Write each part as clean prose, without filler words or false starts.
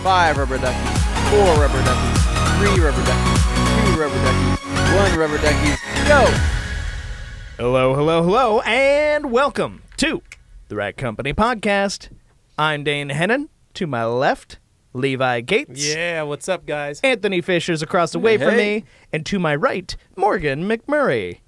5 rubber duckies, 4 rubber duckies, 3 rubber duckies, 2 rubber duckies, 1 rubber duckies, go! Hello, hello, hello, and welcome to the Rat Company Podcast. I'm Dane Hennen. To my left, Levi Gates. Yeah, what's up, guys? Anthony Fisher's across the way from me. And to my right, Morgan McMurry.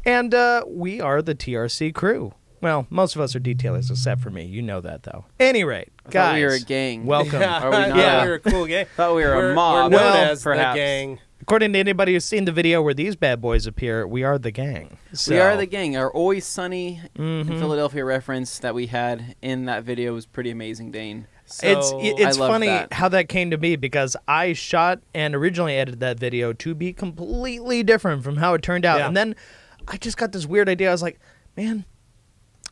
And we are the TRC crew. Well, most of us are detailers except for me. You know that, though. Any rate, guys. I thought we were a gang. Welcome. Yeah, Are we not? I thought we were a cool gang. Thought we were a mob. We're known Well, as perhaps. the gang. According to anybody who's seen the video where these bad boys appear, we are the gang. So, We are the gang. Our Always Sunny in Philadelphia reference that we had in that video was pretty amazing, Dane. It's So, I love funny that. how that came to be because I shot and originally edited that video to be completely different from how it turned out. Yeah. And then I just got this weird idea. I was like, man,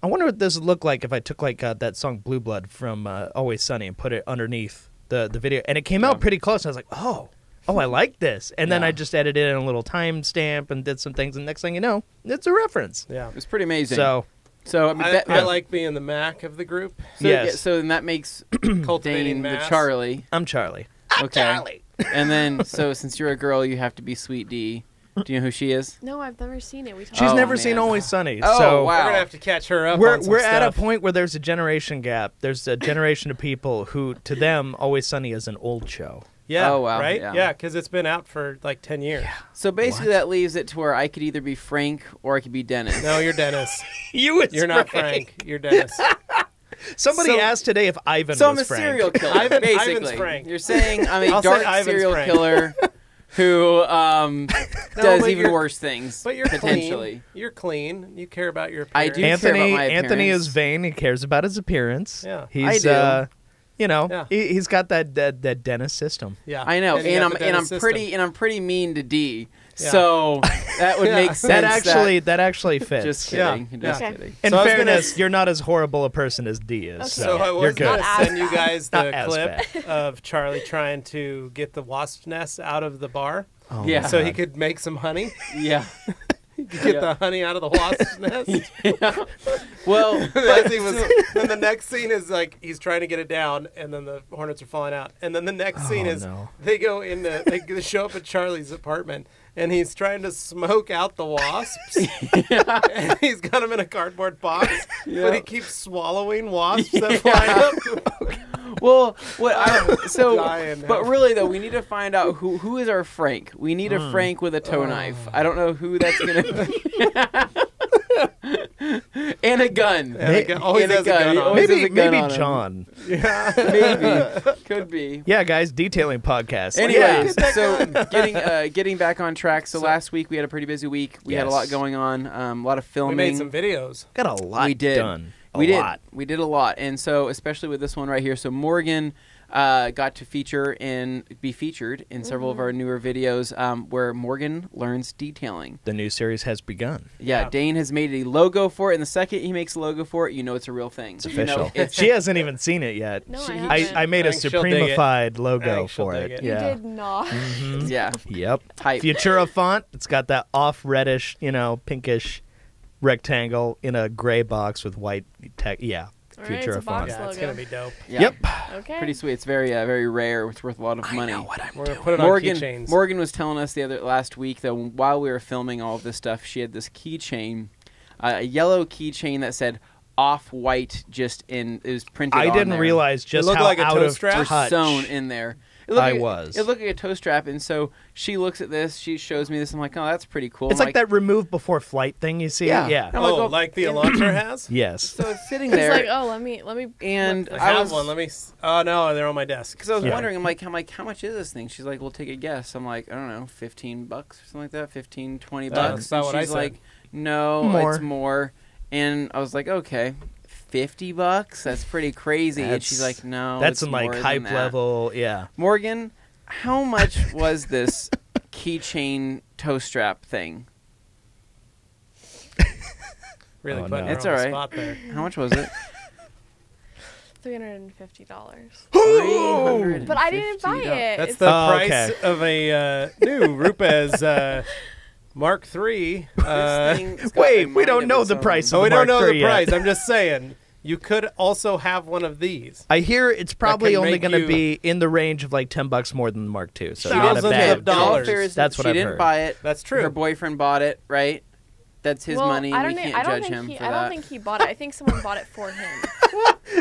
I wonder what this would look like if I took like that song Blue Blood from Always Sunny and put it underneath the video. And it came out pretty close. And I was like, oh, I like this. And then I just edited in a little timestamp and did some things. And next thing you know, it's a reference. Yeah. It was pretty amazing. So, I mean, I like being the Mac of the group. so, yes. So then that makes Cultivating Dane the mass. Charlie. I'm Charlie. Okay. Charlie. And then, so since you're a girl, you have to be Sweet D. Do you know who she is? No, I've never seen it. We talked She's Oh, never man. seen Always Sunny. Oh, so wow. We're going to have to catch her up We're on some at a stuff. point where there's a generation gap. There's a generation of people who, to them, Always Sunny is an old show. Yeah, Oh, wow, right? yeah. Yeah, because it's been out for like 10 years. So basically, that leaves it to where I could either be Frank or I could be Dennis. No, you're Dennis. You're Not Frank. You're Dennis. Somebody So- asked today if Ivan So I'm was a Frank. serial killer, Ivan's basically. Frank. You're saying I'm a I'll say dark Ivan's serial Frank. killer who does but even you're- worse things, But you're potentially. clean. You're clean. You care about your I appearance. do care about my Anthony appearance. is vain. He cares about his appearance. Yeah. He's, I do. Yeah. he's got that Dennis system. Yeah. I know, you and got the Dennis system. I'm pretty mean to D. Yeah. So that would make sense. That actually fits. Just Yeah. kidding. Just Okay. kidding. In So I was gonna fairness, you're not as horrible a person as D is. Okay. So I you're was good. going to Not send you guys Not the as clip of Charlie trying to get the wasp nest out of the bar Oh, Yeah. my so God. he could make some honey. Yeah. He could get the honey out of the wasp's nest. Well, As he was, then the next scene is like he's trying to get it down, and then the hornets are falling out. And then the next scene is no. they go into they show up at Charlie's apartment, and he's trying to smoke out the wasps. And he's got them in a cardboard box, but he keeps swallowing wasps that fly up. well, Dying now. but really though, we need to find out who is our Frank. We need a Frank with a toe knife. I don't know who that's gonna be. And a gun. Always And a has a gun He on. always has Maybe a gun on him. John. Yeah. Maybe. Could be. Yeah, guys, detailing podcast. Anyways, Yeah. so getting back on track. So last week we had a pretty busy week. We had a lot Yes. going on. A lot of We filming. made some videos. Got a lot We did. done. We did. lot. We did a lot, and so especially with this one right here. So Morgan got to be featured in several of our newer videos where Morgan learns detailing. The new series has begun. Yeah, Dane has made a logo for it, and the second he makes a logo for it, you know it's a real thing. It's official. It's, She hasn't even seen it yet. No, She- I haven't. I made a I think she'll dig it. Supremified I logo think she'll for dig it. it. You Yeah. did not. yeah, Yep. hype. Futura font. It's got that off reddish, pinkish rectangle in a gray box with white text. Yeah. All right, it's Futura a font. box Yeah, it's logo. gonna be dope. Yeah. Yep. Okay. Pretty sweet. It's very very rare. It's worth a lot of money. I know what I'm We're doing. gonna put it on keychains. Morgan was telling us last week that while we were filming all of this stuff, she had this keychain, a yellow keychain that said "off-white" it was printed. I on didn't there. realize just looked how like a out toe of strap? touch. sewn in there. It was. It looked like a toe strap, and so she looks at this. She shows me this. I'm like, oh, that's pretty cool. It's I'm like that remove before flight thing you see. Yeah. Yeah. I'm like, Oh, well, like the Elantra has? Yes. So it's sitting It's there, like, oh, let me. and I have was one. Let me. Oh no, they're on my desk. because I was Yeah. wondering. I'm like, how much is this thing? She's like, well, take a guess. I'm like, I don't know, $15 or something like that, 15, 20 bucks. That's about And what I she's said. like, no, More. it's more. And I was like, okay. $50? That's pretty crazy. And she's like, no, That's it's some like more hype than that. level. Yeah. Morgan, how much was this keychain toe strap thing? Really Oh, putting no. her It's on all the right. spot there. How much was it? $350. $350. But I didn't buy it. That's It's- the Oh, price okay. of a new Rupes Mark III. This thing has got a Wait, we mind don't of know its the own. price Oh, of we the don't Mark know III the price. yet. I'm just saying. you could also have one of these. I hear it's probably can only make going to you- be in the range of like $10 more than the Mark II. So not a Thousands of bad. In all dollars. fairness, That's what she I've didn't heard. buy it. That's true. Her boyfriend bought it, right? That's his well, money. I We don't think, can't I don't judge think him he, for I that. don't think he bought it. I think someone bought it for him.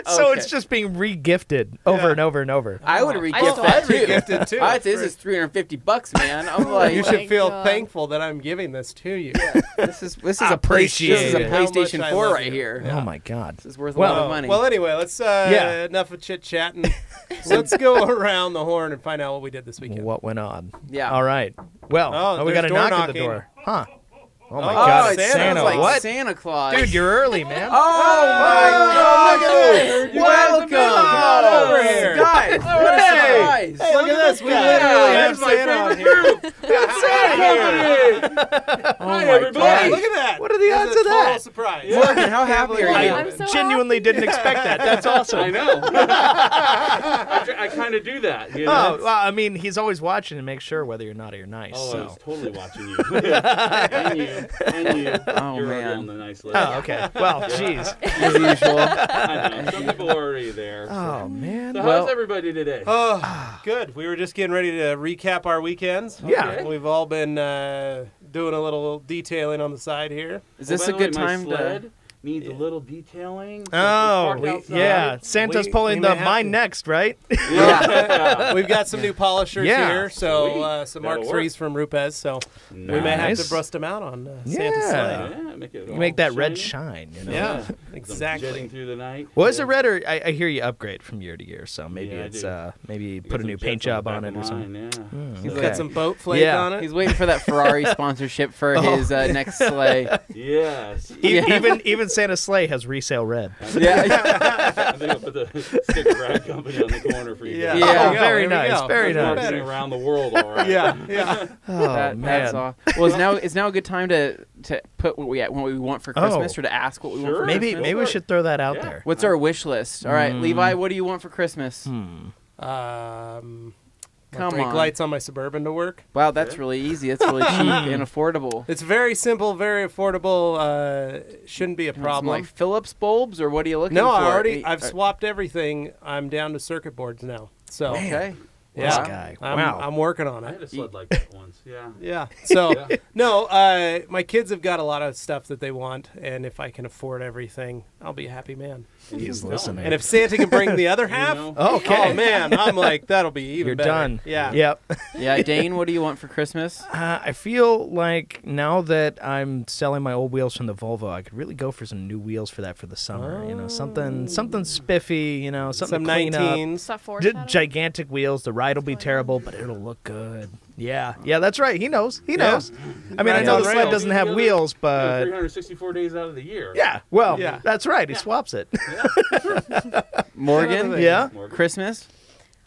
So Okay. it's just being re-gifted over and over and over. I would have I re-gift still that have too. Re-gifted too. This is $350, man. I'm like, You Oh should my feel God. thankful that I'm giving this to you. this is Appreciate it. How much PlayStation I 4 love right you. here. Oh my God. This is worth Well- a lot of money. Well, anyway, let's enough of chit chatting. Let's go around the horn and find out what we did this weekend. What went on? Yeah. All right. Well, Oh, we got a there's door knock at the knocking. door. Huh. Oh my Oh, God. it It's Santa. sounds Santa. like What? Santa Claus. Dude, you're early, man. Oh my God! Welcome over here. guys! What a surprise! Hey, look at this. We literally have Santa on here. Hi, Hey, look at that. What are the This odds is a of that? Total surprise. Morgan, how happy are you? I'm so Genuinely didn't expect that. That's awesome. I know. I kind of do that. You know? Oh, well, I mean, he's always watching and makes sure whether you're naughty or nice. Oh, I so. was totally watching you. and you. And you. Oh, You're already man. on the nice list. Oh, okay. Well, jeez. As usual. I know. Some people are already there. Oh, man. So Well- how's everybody today? Oh, good. We were just getting ready to recap our weekends. Yeah. We've all been doing a little detailing on the side here. Is this by a the good way, my time sled to? needs a little detailing. So Oh, it's parked outside. yeah. Santa's We pulling may the have mine to. next, right? Yeah. We've got some new polishers Yeah. here, so Sweet. some Mark That'll work. IIIs from Rupes, so we may have Nice. to rust them out on Santa's Yeah. sleigh. Yeah, make it You all make that red shiny. shine, you know? Yeah, Some exactly. jetting through the night. Well, is Yeah. it red or I hear you upgrade from year to year, so maybe Yeah, I it's do. maybe I got put a some new jets paint the job back on it of or something. mine, Yeah. He's Got got some boat flake Yeah. on it. He's waiting for that Ferrari sponsorship for his next sleigh. Yes. Even Santa's sleigh has resale red. Yeah. I think I'll put the sticker brand company on the corner for you. Yeah. guys. Yeah. There we go, very there we nice, go. very It's nice. marketing around the world, all right. Yeah, yeah. Oh That's man, all. Well, is now a good time to put what we want for Christmas, or to ask what we want Sure. for maybe Christmas? maybe we should throw that out Yeah. there. What's our wish list? All right, Levi, what do you want for Christmas? Come Brake on. lights on my Suburban to work. Wow, that's really easy. That's really cheap and affordable. It's very simple, very affordable. Shouldn't be a Some, problem. like Phillips bulbs, or what are you looking No, for? I've swapped everything. I'm down to circuit boards now. So Okay. This yeah, guy. I'm, Wow. I'm working on I had it. a sled like that once. Yeah. Yeah. So Yeah. no, my kids have got a lot of stuff that they want, and if I can afford everything, I'll be a happy man. And He's you listening. And if Santa can bring the other half, know? Okay. oh man, I'm like that'll be even You're better. done. Yeah. Yep. Yeah, Dane, what do you want for Christmas? I feel like now that I'm selling my old wheels from the Volvo, I could really go for some new wheels for that for the summer. You know, something spiffy. You know, something Some to clean up. 19s. Stuff for Gigantic wheels. The ride will be terrible, but it'll look good. Yeah, that's right. He knows. He knows. I mean, I Right know on the sled rails. doesn't have wheels, but 364 days out of the year. yeah. Well, Yeah. that's right. He swaps it. Morgan? Another Yeah. Christmas?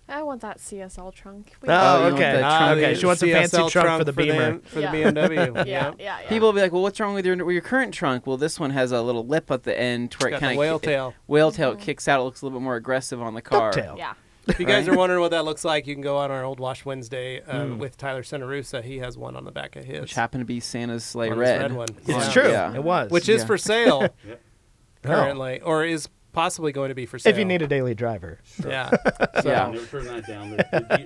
I want that CSL trunk. Oh, you want okay. the trunk. Okay. She wants a fancy CSL trunk for the Beamer. For the Yeah. BMW. Yeah. People will be like, well, what's wrong with your current trunk? Well, this one has a little lip at the end where Got it the kind of whale tail. Whale tail kicks out. It looks a little bit more aggressive on the car. Ducktail. Yeah. If you guys Right? are wondering what that looks like, you can go on our old Wash Wednesday with Tyler Cenarusa. He has one on the back of his, Which happened to be Santa's sleigh on his red. red one. It's Yeah. true. Yeah. It was. Which is Yeah. for sale Yep. currently, or is possibly going to be for sale. if you need a daily driver. Yeah. Yeah. Never turn that down.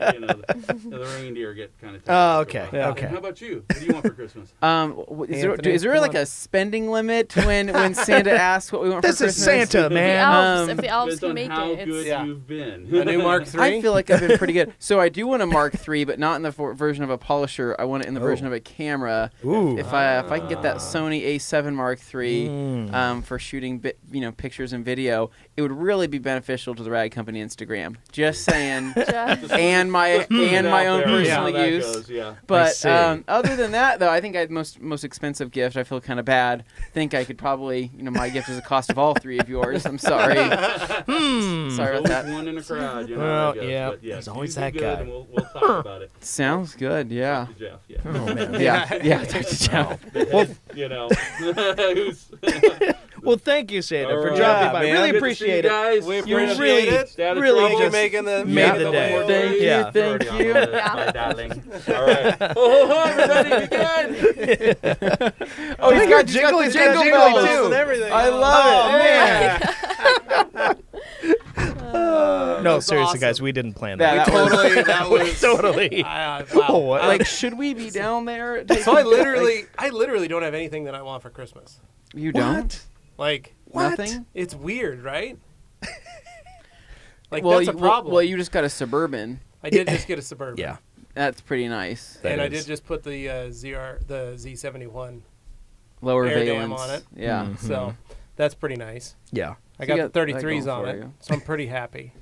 The reindeer get kind of. Oh, okay. Yeah. Okay. How about you? What do you want for Christmas? Anthony, Is there come like on. a spending limit when Santa asks what we want This for is Christmas? Santa, The man. elves, if the elves Depends can on make how it, good it's Yeah. you've been. A new Mark III. I feel like I've been pretty good. So I do want a Mark III, but not in the version of a polisher. I want it in the version of a camera. Ooh. If I can get that Sony A7 Mark III for shooting pictures and video, it would really be beneficial to the Rag Company Instagram. Just saying. just, and my own personal use. Goes, yeah. But see. other than that, though, I think I had most expensive gift. I feel kind of bad. Think I could probably, my gift is the cost of all three of yours. I'm sorry. Sorry about Always that. one in a crowd, you know. Well, I guess. yeah, But there's you always do that good, guy. And we'll talk about it. Sounds good. Yeah. Talk to Jeff, yeah. Oh, man. Yeah. Talk to Jeff. Well, You know, who's well, thank you, Santa, for All dropping right, by. man. Really Good to see you appreciate it. guys. We You appreciate really, it. Stay out of really trouble. You're just making the made the Yeah, day. more Thank you. Yeah. Thank Already you. on the list, my darling. All right. Oh, everybody, be good. Oh, he's got jingle, the he's got jingle jingle bells too. and everything. I love Oh, it. man. No, That's seriously, awesome. guys, we didn't plan Yeah, that. that was- Totally. Wow. What? like, should we be down there? So I literally don't have anything that I want for Christmas. You don't? Like, What? Nothing? it's weird, right? Like, Well, that's a problem. Well, you just got a Suburban. I did just get a Suburban. Yeah. That's pretty nice. That and I is. did just put the the Z71 Lower air valence. dam on it. Yeah. Mhm. So that's pretty nice. Yeah. I So got you the got that 33s going on for it, you. so I'm pretty happy.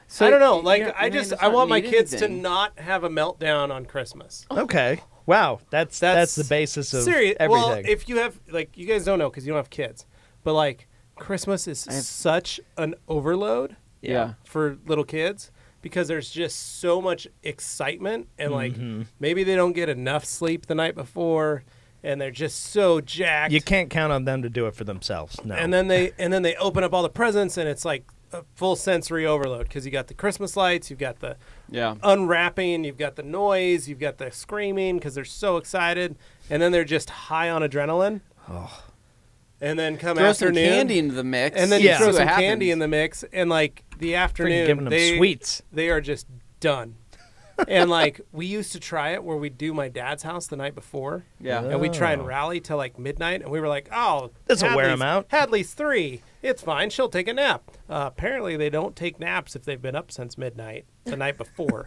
So I don't know. you Like, it's I not want my need kids to anything. not have a meltdown on Christmas. Okay. Wow. That's the basis of Serious. everything. Well, if you have, like, you guys don't know because you don't have kids, but like Christmas is I have- such an overload Yeah. for little kids because there's just so much excitement and like Mhm. maybe they don't get enough sleep the night before and they're just so jacked. You can't count on them to do it for themselves. No. And then they open up all the presents and it's like a full sensory overload because you got the Christmas lights, you've got the Yeah. unwrapping, you've got the noise, you've got the screaming because they're so excited, and then they're just high on adrenaline. Oh. And then come Throw some afternoon, candy into the mix. and then Yeah. you throw see what some happens. candy in the mix, and like the Freaking afternoon, giving them sweets. they are just done. And like we used to try it where we do my dad's house the night before, Yeah. and we try and Oh. rally till like midnight, and we were like, "Oh, This'll wear 'em Hadley's- out." Hadley's 3. It's fine. She'll take a nap." Apparently, they don't take naps if they've been up since midnight the night before.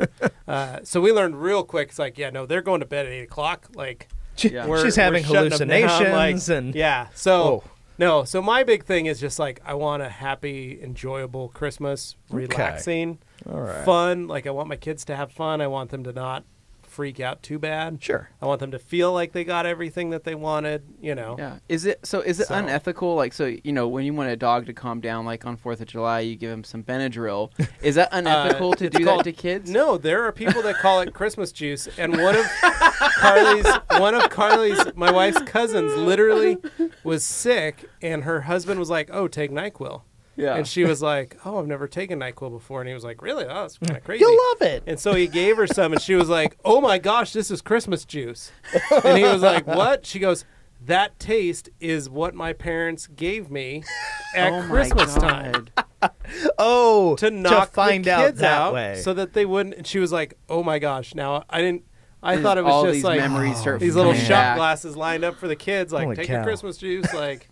So we learned real quick. It's like, yeah, no, they're going to bed at 8:00. Like, Yeah. She's having shutting them down, hallucinations like- and yeah. So Whoa. no. So my big thing is just like I want a happy, enjoyable Christmas, relaxing, all right. fun. Like I want my kids to have fun. I want them to not freak out too bad. Sure. I want them to feel like they got everything that they wanted. You know. Yeah. Is it So- unethical? Like, so, you know, when you want a dog to calm down, like on 4th of July, you give him some Benadryl. Is that unethical to it's do called- that to kids? No, there are people that call it Christmas juice, and one of Carly's, my wife's cousins, literally was sick, and her husband was like, "Oh, take NyQuil," Yeah. and she was like, "Oh, I've never taken NyQuil before," and he was like, "Really? Oh, that's kind of crazy." You'll love it. And so he gave her some, and she was like, "Oh my gosh, this is Christmas juice," and he was like, "What?" She goes, "That taste is what my parents gave me at Oh my Christmas time." God. Oh, To knock find the out kids that out way. so that they wouldn't. And she was like, "Oh my gosh!" Now I thought it All was these just like memories start these little coming shot back. glasses lined up for the kids. Like, Holy take cow. your Christmas juice, like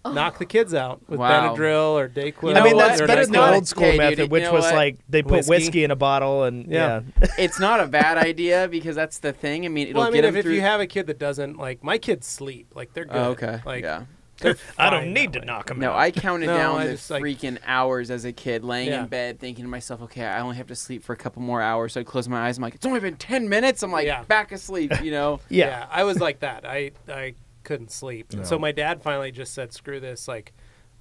knock the kids out with Wow. Benadryl or Dayquil. You know I mean, what? that's or better than the NyQuil. old school Hey, dude, method, you which know was what? like they put Whiskey. whiskey in a bottle and Yeah. It's not a bad idea because that's the thing. I mean, it'll Well, I get mean, them if through. you have a kid that doesn't like, my kids sleep, like they're good. Oh, okay. Like, Yeah. they're I fine don't need that to way. knock them No, out. I counted No, down I the just, like- freaking hours as a kid, laying Yeah. in bed, thinking to myself, okay, I only have to sleep for a couple more hours. So I close my eyes. I'm like, it's only been 10 minutes. I'm like, Yeah. back asleep, you know? Yeah. I was like that. I couldn't sleep. And so my dad finally just said, "Screw this! Like,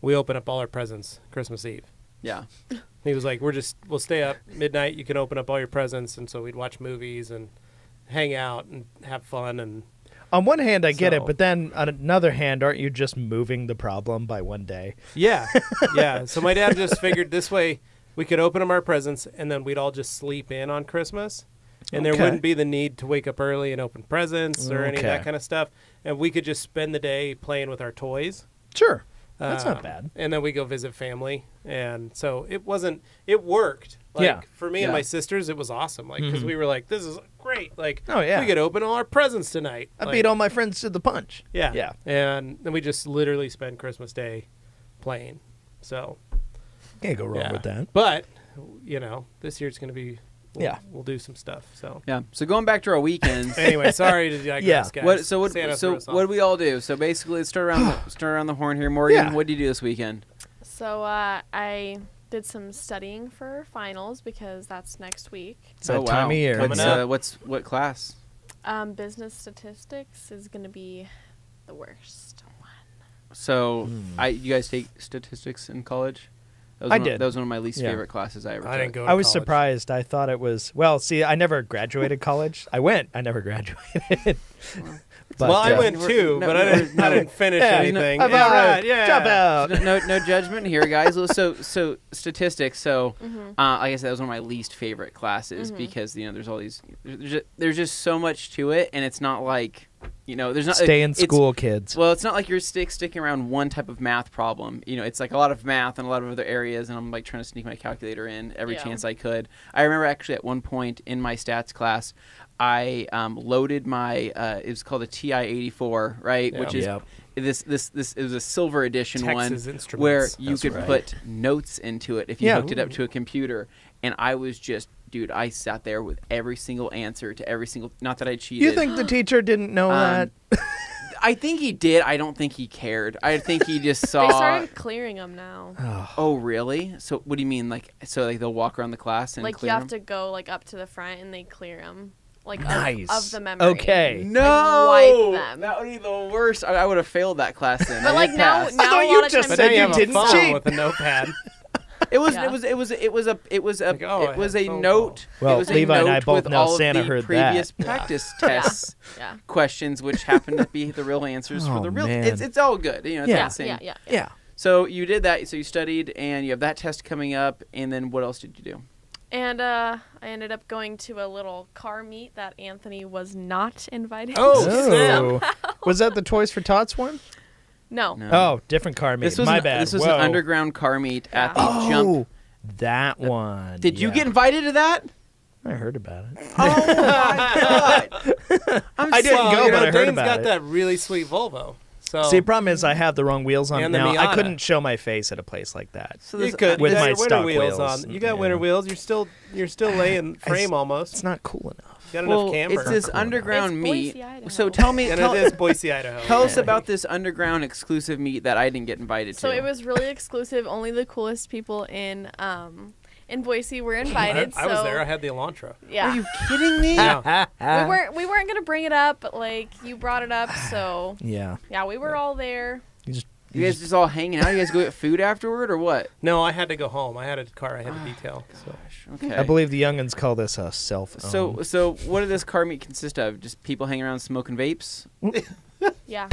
we open up all our presents Christmas Eve." Yeah. He was like, we'll stay up midnight. You can open up all your presents. And so we'd watch movies and hang out and have fun. And On one hand, I get it, So- but then on another hand, aren't you just moving the problem by one day? yeah, yeah. So my dad just figured this way we could open up our presents and then we'd all just sleep in on Christmas. And there Okay. wouldn't be the need to wake up early and open presents or any of that Okay. kind of stuff. And we could just spend the day playing with our toys. Sure. That's not bad. And then we go visit family. And so it worked. Like, Yeah. for me and Yeah. my sisters, it was awesome. Like, because we were like, this is great. Like, Oh, yeah. we could open all our presents tonight. I Like, beat all my friends to the punch. Yeah. Yeah. And then we just literally spend Christmas Day playing. So, Can't go wrong yeah. with that. But, you know, this year's going to be, Yeah. we'll do some stuff. So, Yeah. So going back to our weekends. anyway, sorry to digress, Yeah. guys. What Santa threw us what do off. we all do? So basically, let's start around the horn here. Morgan, Yeah. what did you do this weekend? So I did some studying for finals because that's next week. It's that time of year. What class? Business statistics is going to be the worst one. So you guys take statistics in college? That was I one- did. That was one of my least Yeah. favorite classes I ever I took. didn't go to I was college. surprised. I thought it was, well, see, I never graduated college. I went. I never graduated. But, Well, I went No, too, no, but no, I didn't. no. I didn't finish Yeah, anything. I'm Yeah, out. right, yeah. Jump out. No judgment here, guys. So statistics. So, like I said, that was one of my least favorite classes because there's all these. There's just so much to it, and it's not like there's not Stay in it's- school, kids. Well, it's not like you're sticking around one type of math problem. It's like a lot of math and a lot of other areas, and I'm like trying to sneak my calculator in every chance I could. I remember actually at one point in my stats class, I loaded my it was called a TI-84, right? Yeah. Which is this it was a silver edition Texas one Instruments. where you That's could right. put notes into it if you hooked it up to a computer, and I was just. Dude, I sat there with every single answer to every single. Not that I cheated. You think the teacher didn't know that? I think he did. I don't think he cared. I think he just saw. They started clearing them now. Oh, really? So what do you mean? Like they'll walk around the class and Like clear you have them? to go like up to the front and they clear them. Like Nice. of the memory. Okay. No, wipe them. that would be the worst. I would have failed that class then. But I like did now, pass. now thought a you lot of just times But now said you you have a didn't phone cheat. with a notepad. It was Yeah. it was a Like, oh, I was had a a phone note. Well, it was a Levi and I note both with know all Santa of the heard previous that. practice tests yeah. questions, which happened to be the real answers for Oh, the real. man. It's all good. It's Yeah. all Yeah, the same. yeah. So you did that. So you studied, and you have that test coming up. And then what else did you do? And I ended up going to a little car meet that Anthony was not invited Oh, to. Oh. Was that the Toys for Tots one? No. No. Oh, different car meet. This was My an, bad. This was Whoa. an underground car meet at the Oh, jump. that one. Did you Yeah. get invited to that? I heard about it. Oh my god! I didn't go, but I heard Dane's about got it. that really sweet Volvo. So See, the problem is I have the wrong wheels on it And the now. I Miata. couldn't show my face at a place like that. So you this- could with you got my your winter stock wheels wheels. on. You got Yeah. winter wheels. You're still laying frame almost. It's not cool enough. You got well, enough camber. it's this Cool. underground It's meet. Boise, Idaho. So tell me, and tell, it is Boise, Idaho. tell us about this underground exclusive meet that I didn't get invited So to. it was really exclusive. Only the coolest people in Boise were invited. I was so, there. I had the Elantra. Yeah. Are you kidding me? Yeah. we weren't gonna bring it up, but like you brought it up, so Yeah. yeah, we were all there. You guys just all hanging out? You guys go get food afterward or what? No, I had to go home. I had a car I had to detail. So. Okay. I believe the youngins call this a self-owned. So what did this car meet consist of? Just people hanging around smoking vapes? Yeah.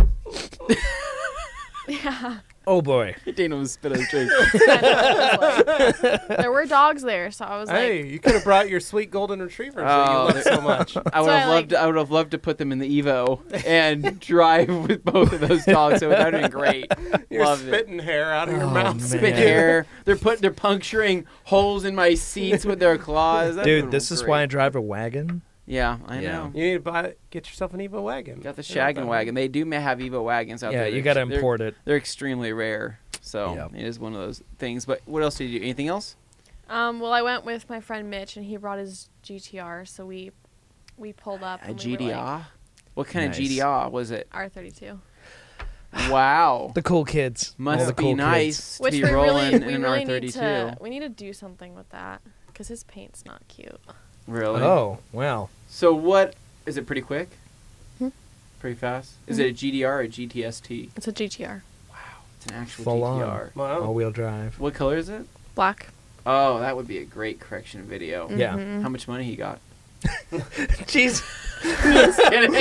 Yeah. Oh boy. Dana was spit out drink. There were dogs there, so I was Hey, like, you could have brought your sweet golden retrievers that Oh, you love so much. I would So have I, loved. I would have loved to put them in the Evo and drive with both of those dogs. So that would have been great. You're Loved it. spitting hair out of your Oh, mouth. man. Spit hair. They're puncturing holes in my seats with their claws. That Dude, would've this been is great. why I drive a wagon. Yeah, I Yeah. know. You need to get yourself an Evo wagon. Got the You know shaggin' that wagon. They do have Evo wagons out Yeah, there. you They're- got to they're- import it. They're extremely rare, so Yep. it is one of those things. But what else did you do? Anything else? well, I went with my friend Mitch, and he brought his GTR, so we pulled up. A and we were like, GDR? What kind Nice. of GDR was it? R32. Wow. The cool kids. All Must the be cool nice to Which be we rolling really, we in an really R32. need to. We need to do something with that because his paint's not cute. Really? Kids. Oh, wow. So what is it? Pretty quick? Hmm? Pretty fast? Is it a GDR or a GTST? It's a GTR, Wow, it's an actual Full GTR. Wow. All-wheel drive. What color is it? black. Oh, that would be a great correction video. Yeah. Mhm. How much money he got? Jeez. Just kidding.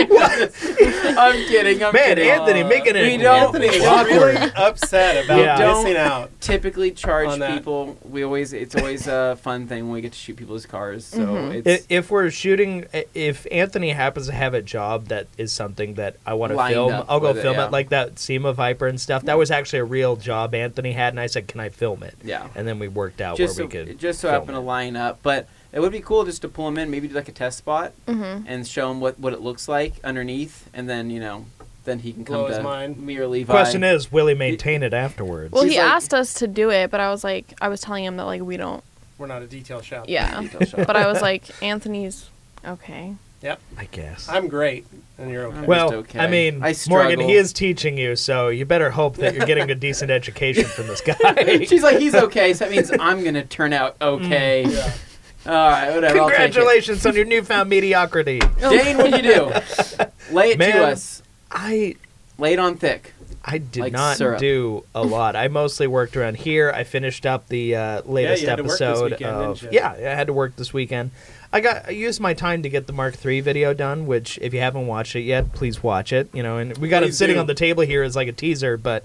I'm kidding. I'm Man, kidding. Anthony making it We don't- Anthony is awkward. really upset about Yeah. missing out. typically charge On that. people. It's always a fun thing when we get to shoot people's cars. So Mhm. it's If we're shooting, if Anthony happens to have a job that is something that I want to Lined film, up I'll go with it, film yeah. it. Like that SEMA Viper and stuff. That was actually a real job Anthony had, and I said, "Can I film it?" yeah. And then we worked out Just where so, we could. just so film happen to it. line up, but it would be cool just to pull them in, maybe do like a test spot Mhm. and show him what it looks like underneath, and then then he can Blow come his to mind. me or Levi. Question is, will he maintain it afterwards? Well, He's he like- asked us to do it, but I was telling him that like we don't. We're not a detail shop. Yeah. Detail shot. But I was like, Anthony's okay. I guess. I'm great, and you're okay. I'm Well, just okay. I mean, I Morgan, struggle. he is teaching you, so you better hope that you're getting a decent education from this guy. She's like, he's okay, so that means I'm gonna turn out okay. Yeah. All right, whatever. I'll take it. Congratulations on your newfound mediocrity. Dane, what'd you do? Lay it Man. to us. I Lay it on thick. did Like not syrup. do a lot. I mostly worked around here. I finished up the latest you had to work this episode weekend, of didn't you? I had to work this weekend. I used my time to get the Mark III video done, which if you haven't watched it yet, please watch it. And we got it Please sitting do. on the table here as like a teaser, but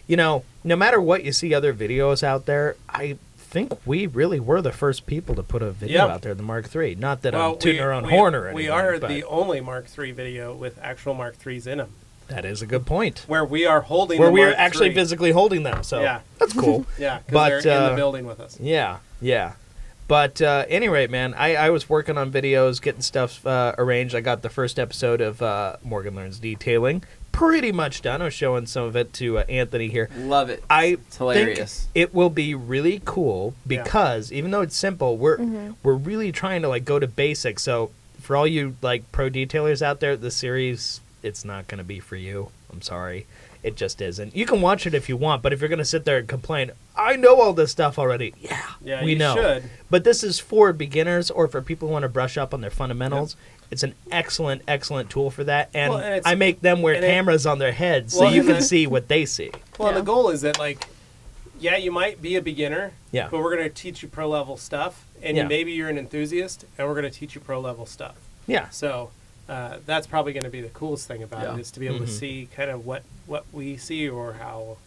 no matter what you see other videos out there, I think we really were the first people to put a video out there, the Mark III. Not that I'm tooting our own horn or anything. We are the only Mark III video with actual Mark IIIs in them. That is a good point. Where we are holding Where the we are Mark actually III. physically holding them. So that's cool. Yeah, because they're in the building with us. Yeah. But any rate, man, I was working on videos, getting stuff arranged. I got the first episode of Morgan Learns Detailing pretty much done. I was showing some of it to Anthony here. Love it. It's hilarious. Think it will be really cool because even though it's simple, we're really trying to like go to basics. So for all you like pro detailers out there, the series, it's not going to be for you. I'm sorry. It just isn't. You can watch it if you want, but if you're going to sit there and complain, I know all this stuff already. Yeah, we know. Should. But this is for beginners or for people who want to brush up on their fundamentals. Yep. It's an excellent, excellent tool for that. And I make them wear cameras on their heads so you can see what they see. Well, and the goal is that, like, you might be a beginner, but we're going to teach you pro-level stuff. And maybe you're an enthusiast, and we're going to teach you pro-level stuff. Yeah. So that's probably going to be the coolest thing about it, is to be able to see kind of what we see or how,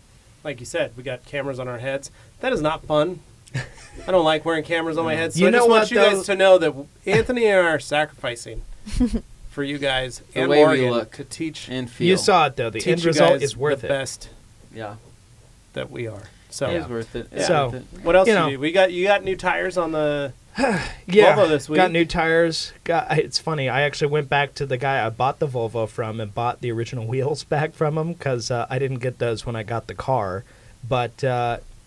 like you said, we got cameras on our heads. That is not fun. I don't like wearing cameras on my head. So I just want you guys to know that Anthony and I are sacrificing for you guys and Morgan to teach and feel. You saw it, though. The end result is worth the best that we are. So it is worth it. So what else do you do? You got new tires on the Volvo this week. Got new tires. It's funny. I actually went back to the guy I bought the Volvo from and bought the original wheels back from him because I didn't get those when I got the car. But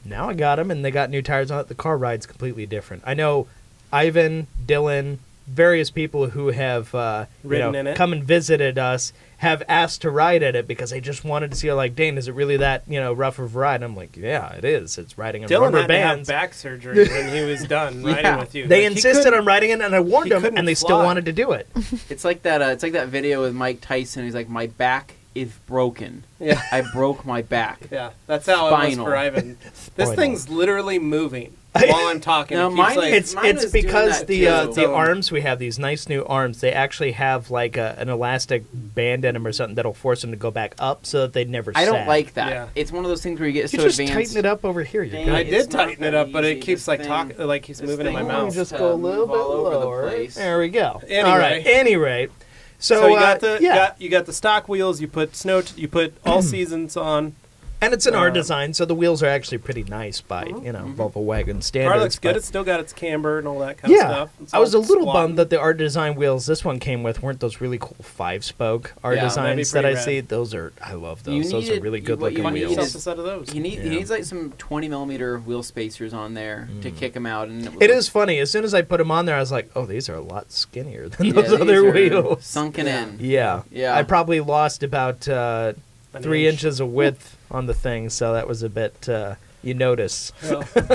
now I got them, and they got new tires on it. The car ride's completely different. I know Ivan, Dylan, various people who have ridden in it, come and visited us have asked to ride at it because they just wanted to see, like, Dane, is it really that rough of a ride? And I'm like, yeah, it is. It's riding on rubber bands. Dylan had to have back surgery when he was done riding with you. They insisted on riding it, and I warned them, and they still wanted to do it. It's like that. It's like that video with Mike Tyson. He's like, my back is broken. Yeah, I broke my back. Yeah, that's how it was for Ivan. This thing's literally moving while I'm talking. No, it's because the arms, we have these nice new arms. They actually have like an elastic band in them or something that'll force them to go back up so that they never sag. I don't like that. Yeah. It's one of those things where you get so advanced. You just tighten it up over here. I did tighten it up, but it keeps keeps moving in my mouth. Just go a little bit lower. There we go. Anyway. All right. Anyway. So you got the stock wheels. You put all seasons on, and it's an R design, so the wheels are actually pretty nice by Volvo wagon standards. Car looks good. It's still got its camber and all that kind of stuff. I was a little bummed that the R design wheels this one came with weren't those really cool 5-spoke R designs that I see. Those are I love those. Those are really good looking wheels. A set of those. He needs like some 20mm wheel spacers on there to kick them out. And it is funny. As soon as I put them on there, I was like, oh, these are a lot skinnier than those other wheels. Sunken in. Yeah. I probably lost about 3 inches of width on the thing, so that was a bit you notice.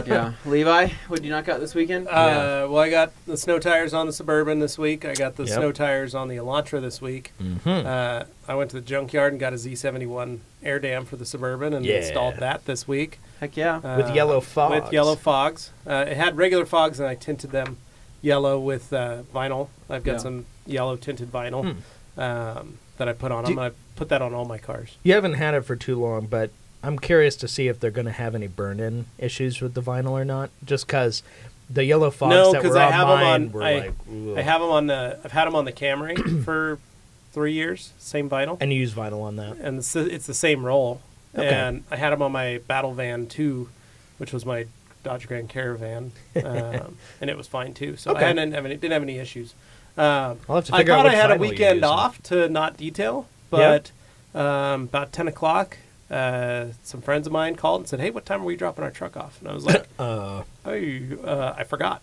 Yeah. Levi, what did you knock out this weekend? Well, I got the snow tires on the Suburban this week. I got the snow tires on the Elantra this week. I went to the junkyard and got a Z71 air dam for the Suburban and installed that this week. Heck yeah. With yellow fogs. With yellow fogs. It had regular fogs, and I tinted them yellow with vinyl. I've got some yellow tinted vinyl that I put on them. I put that on all my cars. You haven't had it for too long, but I'm curious to see if they're going to have any burn-in issues with the vinyl or not. Just because the yellow fogs that were on mine were like... I have them on the... I've had them on the Camry for 3 years, same vinyl. And you use vinyl on that? And it's the same roll. Okay. And I had them on my Battle Van 2, which was my Dodge Grand Caravan, and it was fine too. So I didn't have any issues. I'll have to figure out I had a weekend off to not detail, but about 10 o'clock, some friends of mine called and said, hey, what time are we dropping our truck off? And I was like, I forgot.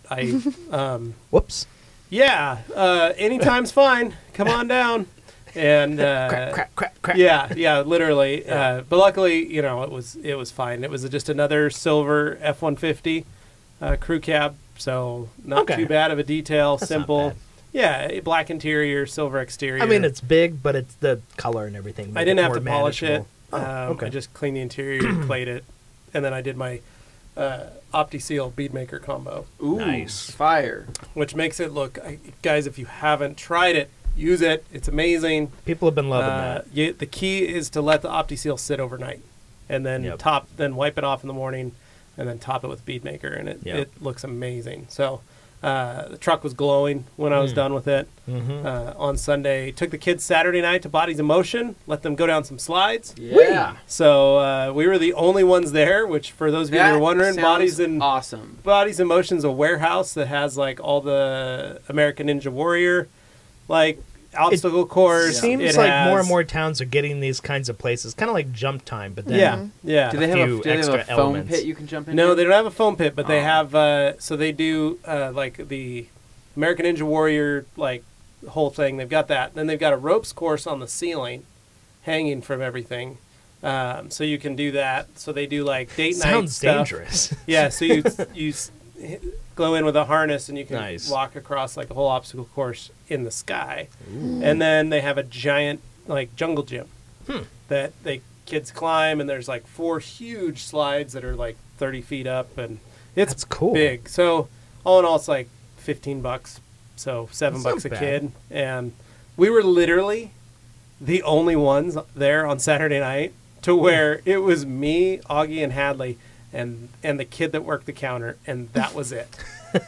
Whoops. Yeah, anytime's fine. Come on down. And crack. Yeah, literally. But luckily, it was fine. It was just another silver F150 crew cab, so not too bad of a detail. That's simple. Yeah, black interior, silver exterior. I mean, it's big, but it's the color and everything. I didn't have to polish it. I just cleaned the interior, clayed it, and then I did my OptiSeal beadmaker combo. Ooh, nice. Fire. Which makes it look, guys, if you haven't tried it, use it. It's amazing. People have been loving that. The key is to let the OptiSeal sit overnight, and then then wipe it off in the morning. and then top it with bead maker, and it Yeah. looks amazing. So the truck was glowing when I was done with it. On Sunday, took the kids Saturday night to Bodies in Motion, let them go down some slides. Yeah. So we were the only ones there, which for those of you that are wondering, Bodies in Motion's a warehouse that has like all the American Ninja Warrior like obstacle course. Seems like more and more towns are getting these kinds of places, kind of like Jump Time, but then Do they have extra a foam elements. pit you can jump into? No, they don't have a foam pit, but they have. So they do like the American Ninja Warrior like whole thing. They've got that. Then they've got a ropes course on the ceiling, hanging from everything. So you can do that. So they do like date night Sounds stuff. dangerous. Yeah. So you go in with a harness and you can walk across like a whole obstacle course in the sky. And then they have a giant like jungle gym that kids climb, and there's like 4 huge slides that are like 30 feet up, and it's cool. big. So all in all, it's like $15, so $7 a kid, and we were literally the only ones there on Saturday night to where it was me, Augie, and Hadley. And the kid that worked the counter, and that was it.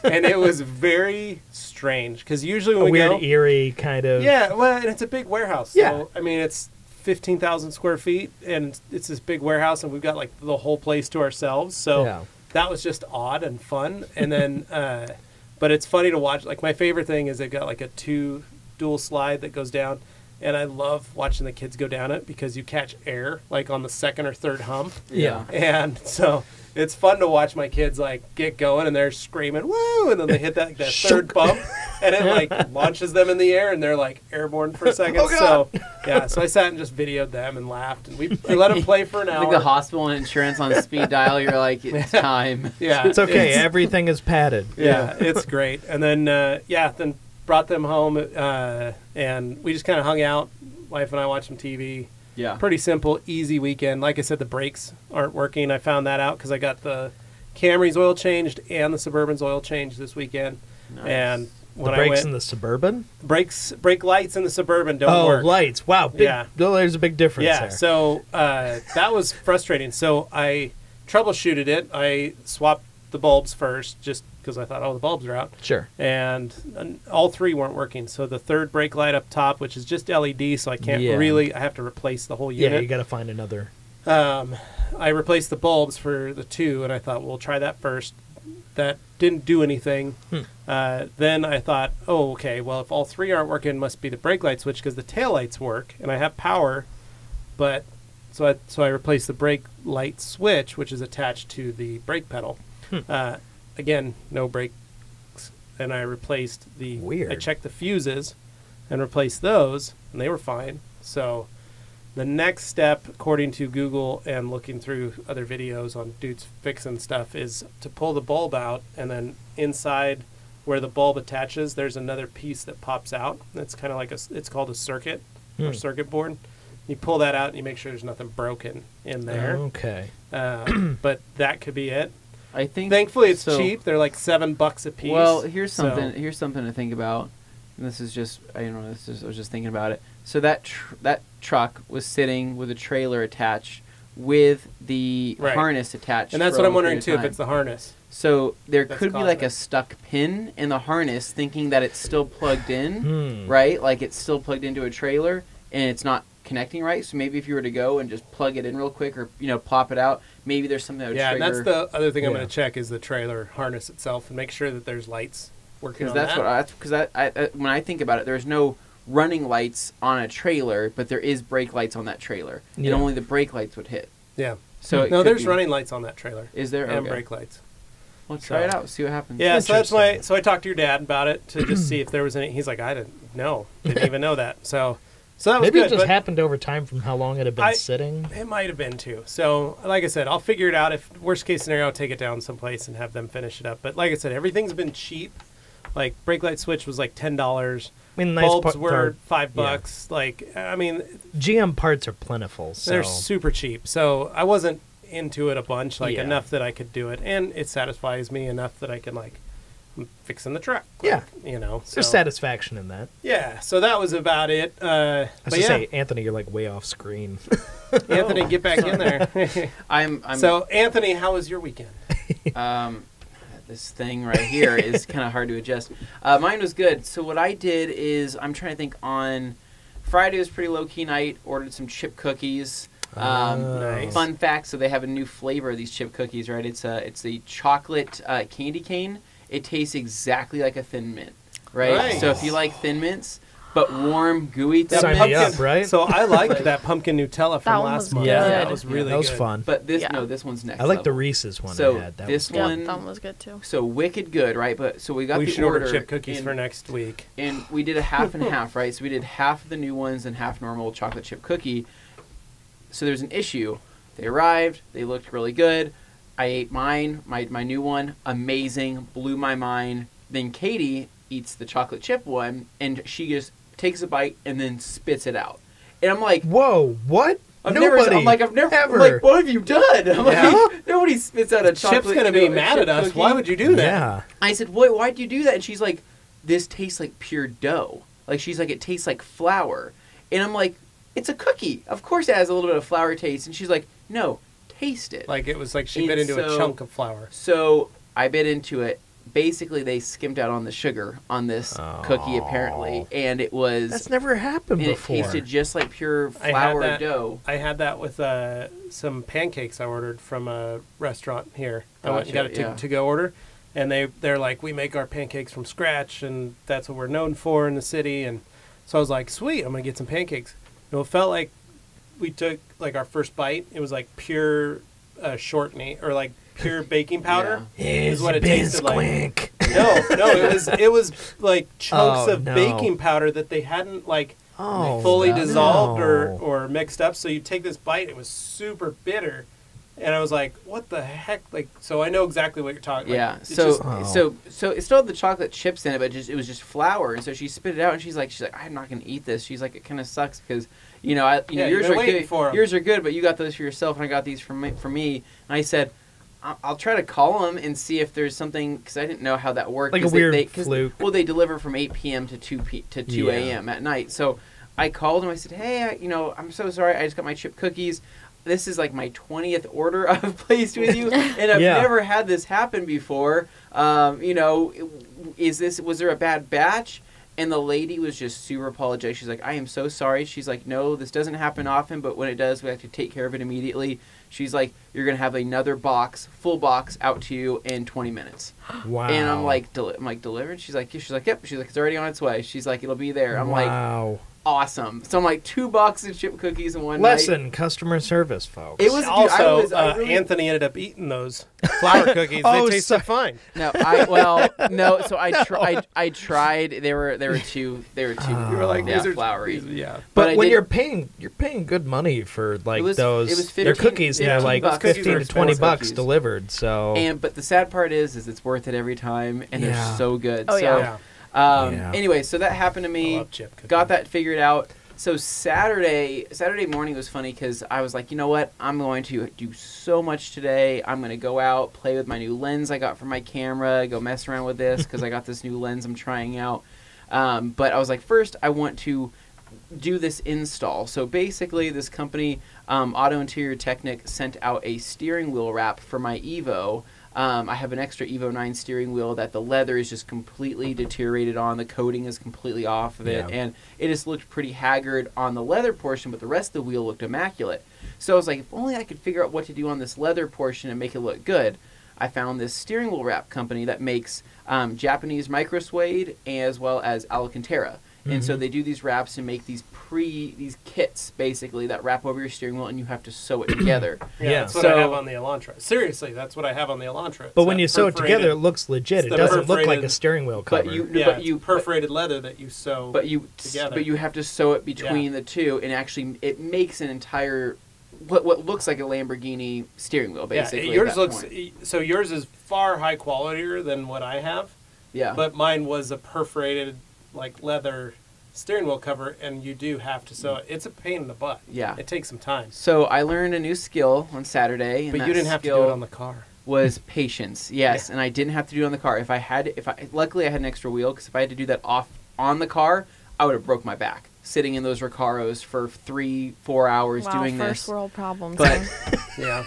And it was very strange because usually when we weird, go, eerie kind of. Yeah, well, and it's a big warehouse. Yeah. So, I mean, it's 15,000 square feet, and it's this big warehouse, and we've got like the whole place to ourselves. So that was just odd and fun. And then, but it's funny to watch. Like my favorite thing is they've got like a 2 dual slide that goes down. And I love watching the kids go down it because you catch air like on the 2nd or 3rd hump. Yeah. And so it's fun to watch my kids like get going and they're screaming, woo! And then they hit that 3rd bump and it like launches them in the air and they're like airborne for a second. So yeah, so I sat and just videoed them and laughed and we let them play for an hour. Like the hospital and insurance on speed dial, you're like, it's time. Yeah. It's okay. Everything is padded. Yeah, it's great. And then, then brought them home, and we just kind of hung out. Wife and I watched some TV. Yeah. Pretty simple, easy weekend. Like I said, the brakes aren't working. I found that out because I got the Camry's oil changed and the Suburban's oil changed this weekend. Nice. And when the brakes in the Suburban? Brake lights in the Suburban don't work. Oh, lights. Wow. There's a big difference there. So that was frustrating. So I troubleshooted it. I swapped the bulbs first just because I thought, the bulbs are out. Sure. And all 3 weren't working. So the 3rd brake light up top, which is just LED, so I can't I have to replace the whole unit. Yeah, you got to find another. I replaced the bulbs for the 2, and I thought, we'll try that first. That didn't do anything. Then I thought, okay, well, if all 3 aren't working, it must be the brake light switch because the tail lights work, and I have power. But so I replaced the brake light switch, which is attached to the brake pedal. Again, no brakes, and I replaced I checked the fuses and replaced those, and they were fine. So the next step, according to Google and looking through other videos on dudes fixing stuff, is to pull the bulb out, and then inside where the bulb attaches, there's another piece that pops out. It's kind of like it's called a circuit or circuit board. You pull that out, and you make sure there's nothing broken in there. Okay. But that could be it. I think. Thankfully, it's cheap. They're like $7 a piece. Well, here's something. Here's something to think about. And this is just, I was just thinking about it. So that truck was sitting with a trailer attached with the harness attached. And that's what I'm wondering too, if it's the harness. So there could be like a stuck pin in the harness, thinking that it's still plugged in, right? Like it's still plugged into a trailer, and it's not connecting right. So maybe if you were to go and just plug it in real quick, or plop it out, maybe there's something that would trigger. Yeah, and that's the other thing I'm going to check is the trailer harness itself and make sure that there's lights working on that. Because when I think about it, there's no running lights on a trailer, but there is brake lights on that trailer, and only the brake lights would hit. Yeah. So there's running lights on that trailer. Is there? And brake lights. Well, try it out. See what happens. Yeah, so that's why. So I talked to your dad about it to just see if there was any. He's like, I didn't know. Didn't even know that. So that was maybe good, it just happened over time from how long it had been sitting. It might have been too. So like I said, I'll figure it out. If worst case scenario, I'll take it down someplace and have them finish it up. But like I said, everything's been cheap. Like brake light switch was like $10. I mean, nice bulbs were $5. Like I mean, GM parts are plentiful. So. They're super cheap. So I wasn't into it a bunch, enough that I could do it, and it satisfies me enough that I can I'm fixing the truck. So there's satisfaction in that. Yeah, so that was about it. I was to say, Anthony, you're like way off screen. Anthony, get back in there. I'm. So Anthony, how was your weekend? This thing right here is kind of hard to adjust. Mine was good. So what I did is, I'm trying to think, on Friday was pretty low-key night, ordered some chip cookies. Nice. Fun fact, so they have a new flavor of these chip cookies, right? It's a chocolate candy cane. It tastes exactly like a Thin Mint, right? Nice. So if you like Thin Mints, but warm, gooey Thin Sign Mints. me up, right? So I liked that pumpkin Nutella That from one last was month. good. Yeah, that was really that was good. fun. But this, Yeah. no, this one's next I like the level. Reese's one So I had. That this was Yeah, one, that one was good too. so wicked good, right? But so we got We the should order order chip cookies and- for next week. And we did a half and half, right? So we did half of the new ones and half normal chocolate chip cookie. So there's an issue. They arrived. They looked really good. I ate mine, my new one. Amazing. Blew my mind. Then Katie eats the chocolate chip one, and she just takes a bite and then spits it out. And I'm like, Whoa, what? I've Nobody never, ever. I'm like, what have you done? I'm Yeah. like, nobody spits out a chocolate. Chip's gonna be mad at us. cookie. Why would you do that? Yeah. I said, why'd you do that? And she's like, this tastes like pure dough. Like, she's like, it tastes like flour. And I'm like, it's a cookie. Of course it has a little bit of flour taste. And she's like, no, taste it. Like it was like she And bit into a so- chunk of flour. So I bit into it. Basically, they skimmed out on the sugar on this cookie, apparently. And it was... That's never happened and before. it tasted just like pure I had flour that- dough. I had that with some pancakes I ordered from a restaurant here. I went and got a Gotcha, yeah. to-go order, and they're like, we make our pancakes from scratch, and that's what we're known for in the city. And so I was like, sweet, I'm gonna get some pancakes. And it felt like we took like our first bite. It was like pure shortening or like pure baking powder. Is what it tasted like. No, it was like chunks of baking powder that they hadn't like fully dissolved or mixed up. So you take this bite, it was super bitter, and I was like, "What the heck?" Like, so I know exactly what you're talking. Yeah. Like, it's So just- so it still had the chocolate chips in it, but it was just flour. And so she spit it out, and she's like, I'm not gonna eat this. She's like, it kind of sucks because Yeah, yours you've been are waiting good. for 'em. Yours are good, but you got those for yourself, and I got these for me. And I said, I'll try to call them and see if there's something, because I didn't know how that worked. Like a 'cause weird fluke. Well, they deliver from 8 p.m. to 2 Yeah. a.m. at night. So I called them. I said, hey, I'm so sorry. I just got my chip cookies. This is like my 20th order I've placed with you, and I've Yeah. never had this happen before. Was there a bad batch? And the lady was just super apologetic. She's like, I am so sorry. She's like, no, this doesn't happen often, but when it does, we have to take care of it immediately. She's like, you're going to have another full box out to you in 20 minutes. Wow. And I'm like, delivered? She's like, yep. She's like, it's already on its way. She's like, it'll be there. I'm like, wow. awesome. So I'm like, 2 boxes of chip cookies in one Lesson, night. customer service, folks. It was also, I really- Anthony ended up eating those flour cookies. Oh, They tasted fine. No, so I tried. They were too. You were like, yeah, these are flowery. Yeah. But I when did- you're paying good money for like It was those, 15 they're cookies. They're 15 like bucks. 15 to Cookies are 20 expensive. bucks Cookies. delivered. So But the sad part is it's worth it every time, and Yeah. they're so good. Oh, so, yeah. Yeah. Anyway, so that happened to I me. love chip cookies. Got that figured out. So Saturday morning was funny because I was like, you know what? I'm going to do so much today. I'm going to go out, play with my new lens I got for my camera, go mess around with this because I got this new lens I'm trying out. But I was like, first, I want to do this install. So basically, this company, Auto Interior Technic, sent out a steering wheel wrap for my Evo. I have an extra Evo 9 steering wheel that the leather is just completely deteriorated on. The coating is completely off of it. Yeah. And it just looked pretty haggard on the leather portion, but the rest of the wheel looked immaculate. So I was like, if only I could figure out what to do on this leather portion and make it look good. I found this steering wheel wrap company that makes Japanese micro suede as well as Alcantara. And so they do these wraps and make these kits basically that wrap over your steering wheel, and you have to sew it together. Yeah. That's what So- I have on the Elantra. Seriously, that's what I have on the Elantra. But It's when that you sew it perforated- together, it looks legit. it's It the doesn't look like a perforated- steering wheel cover. But you perforated leather that you sew. together. But you have to sew it between the two, and actually it makes an entire what looks like a Lamborghini steering wheel basically. yours at that looks point. so. Yours is far high qualitier than what I have. Yeah. But mine was a perforated like leather steering wheel cover, and you do have to sew it. It's a pain in the butt. Yeah. It takes some time. So I learned a new skill on Saturday, and But that you didn't have to do skill it on the car. was patience. Yes, and I didn't have to do it on the car. Luckily I had an extra wheel, because if I had to do that off on the car, I would have broke my back sitting in those Recaros for 3-4 hours Wow, doing first this. world problems. But huh? Yeah.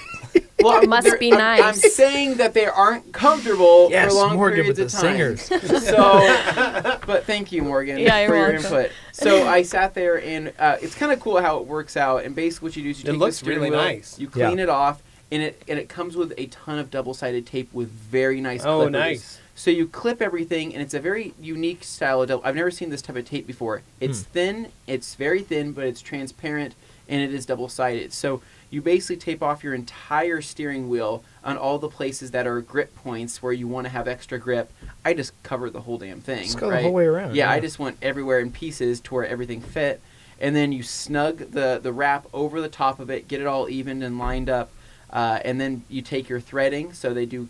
Well, It must be nice. I'm saying that they aren't comfortable Yes, for long Morgan periods with of the time. singers. So, but thank you, Morgan, Yeah, you're for your welcome. input. So I sat there, and it's kind of cool how it works out. And basically, what you do is you take looks the steering really wheel, nice. you clean it off, and it comes with a ton of double-sided tape with very nice clippers. Oh, nice. So you clip everything, and it's a very unique style of double. I've never seen this type of tape before. It's thin, it's very thin, but it's transparent, and it is double-sided. So you basically tape off your entire steering wheel on all the places that are grip points where you want to have extra grip. I just covered the whole damn thing. Just go right? the whole way around. Yeah, I just went everywhere in pieces to where everything fit. And then you snug the wrap over the top of it, get it all evened and lined up, and then you take your threading. So they do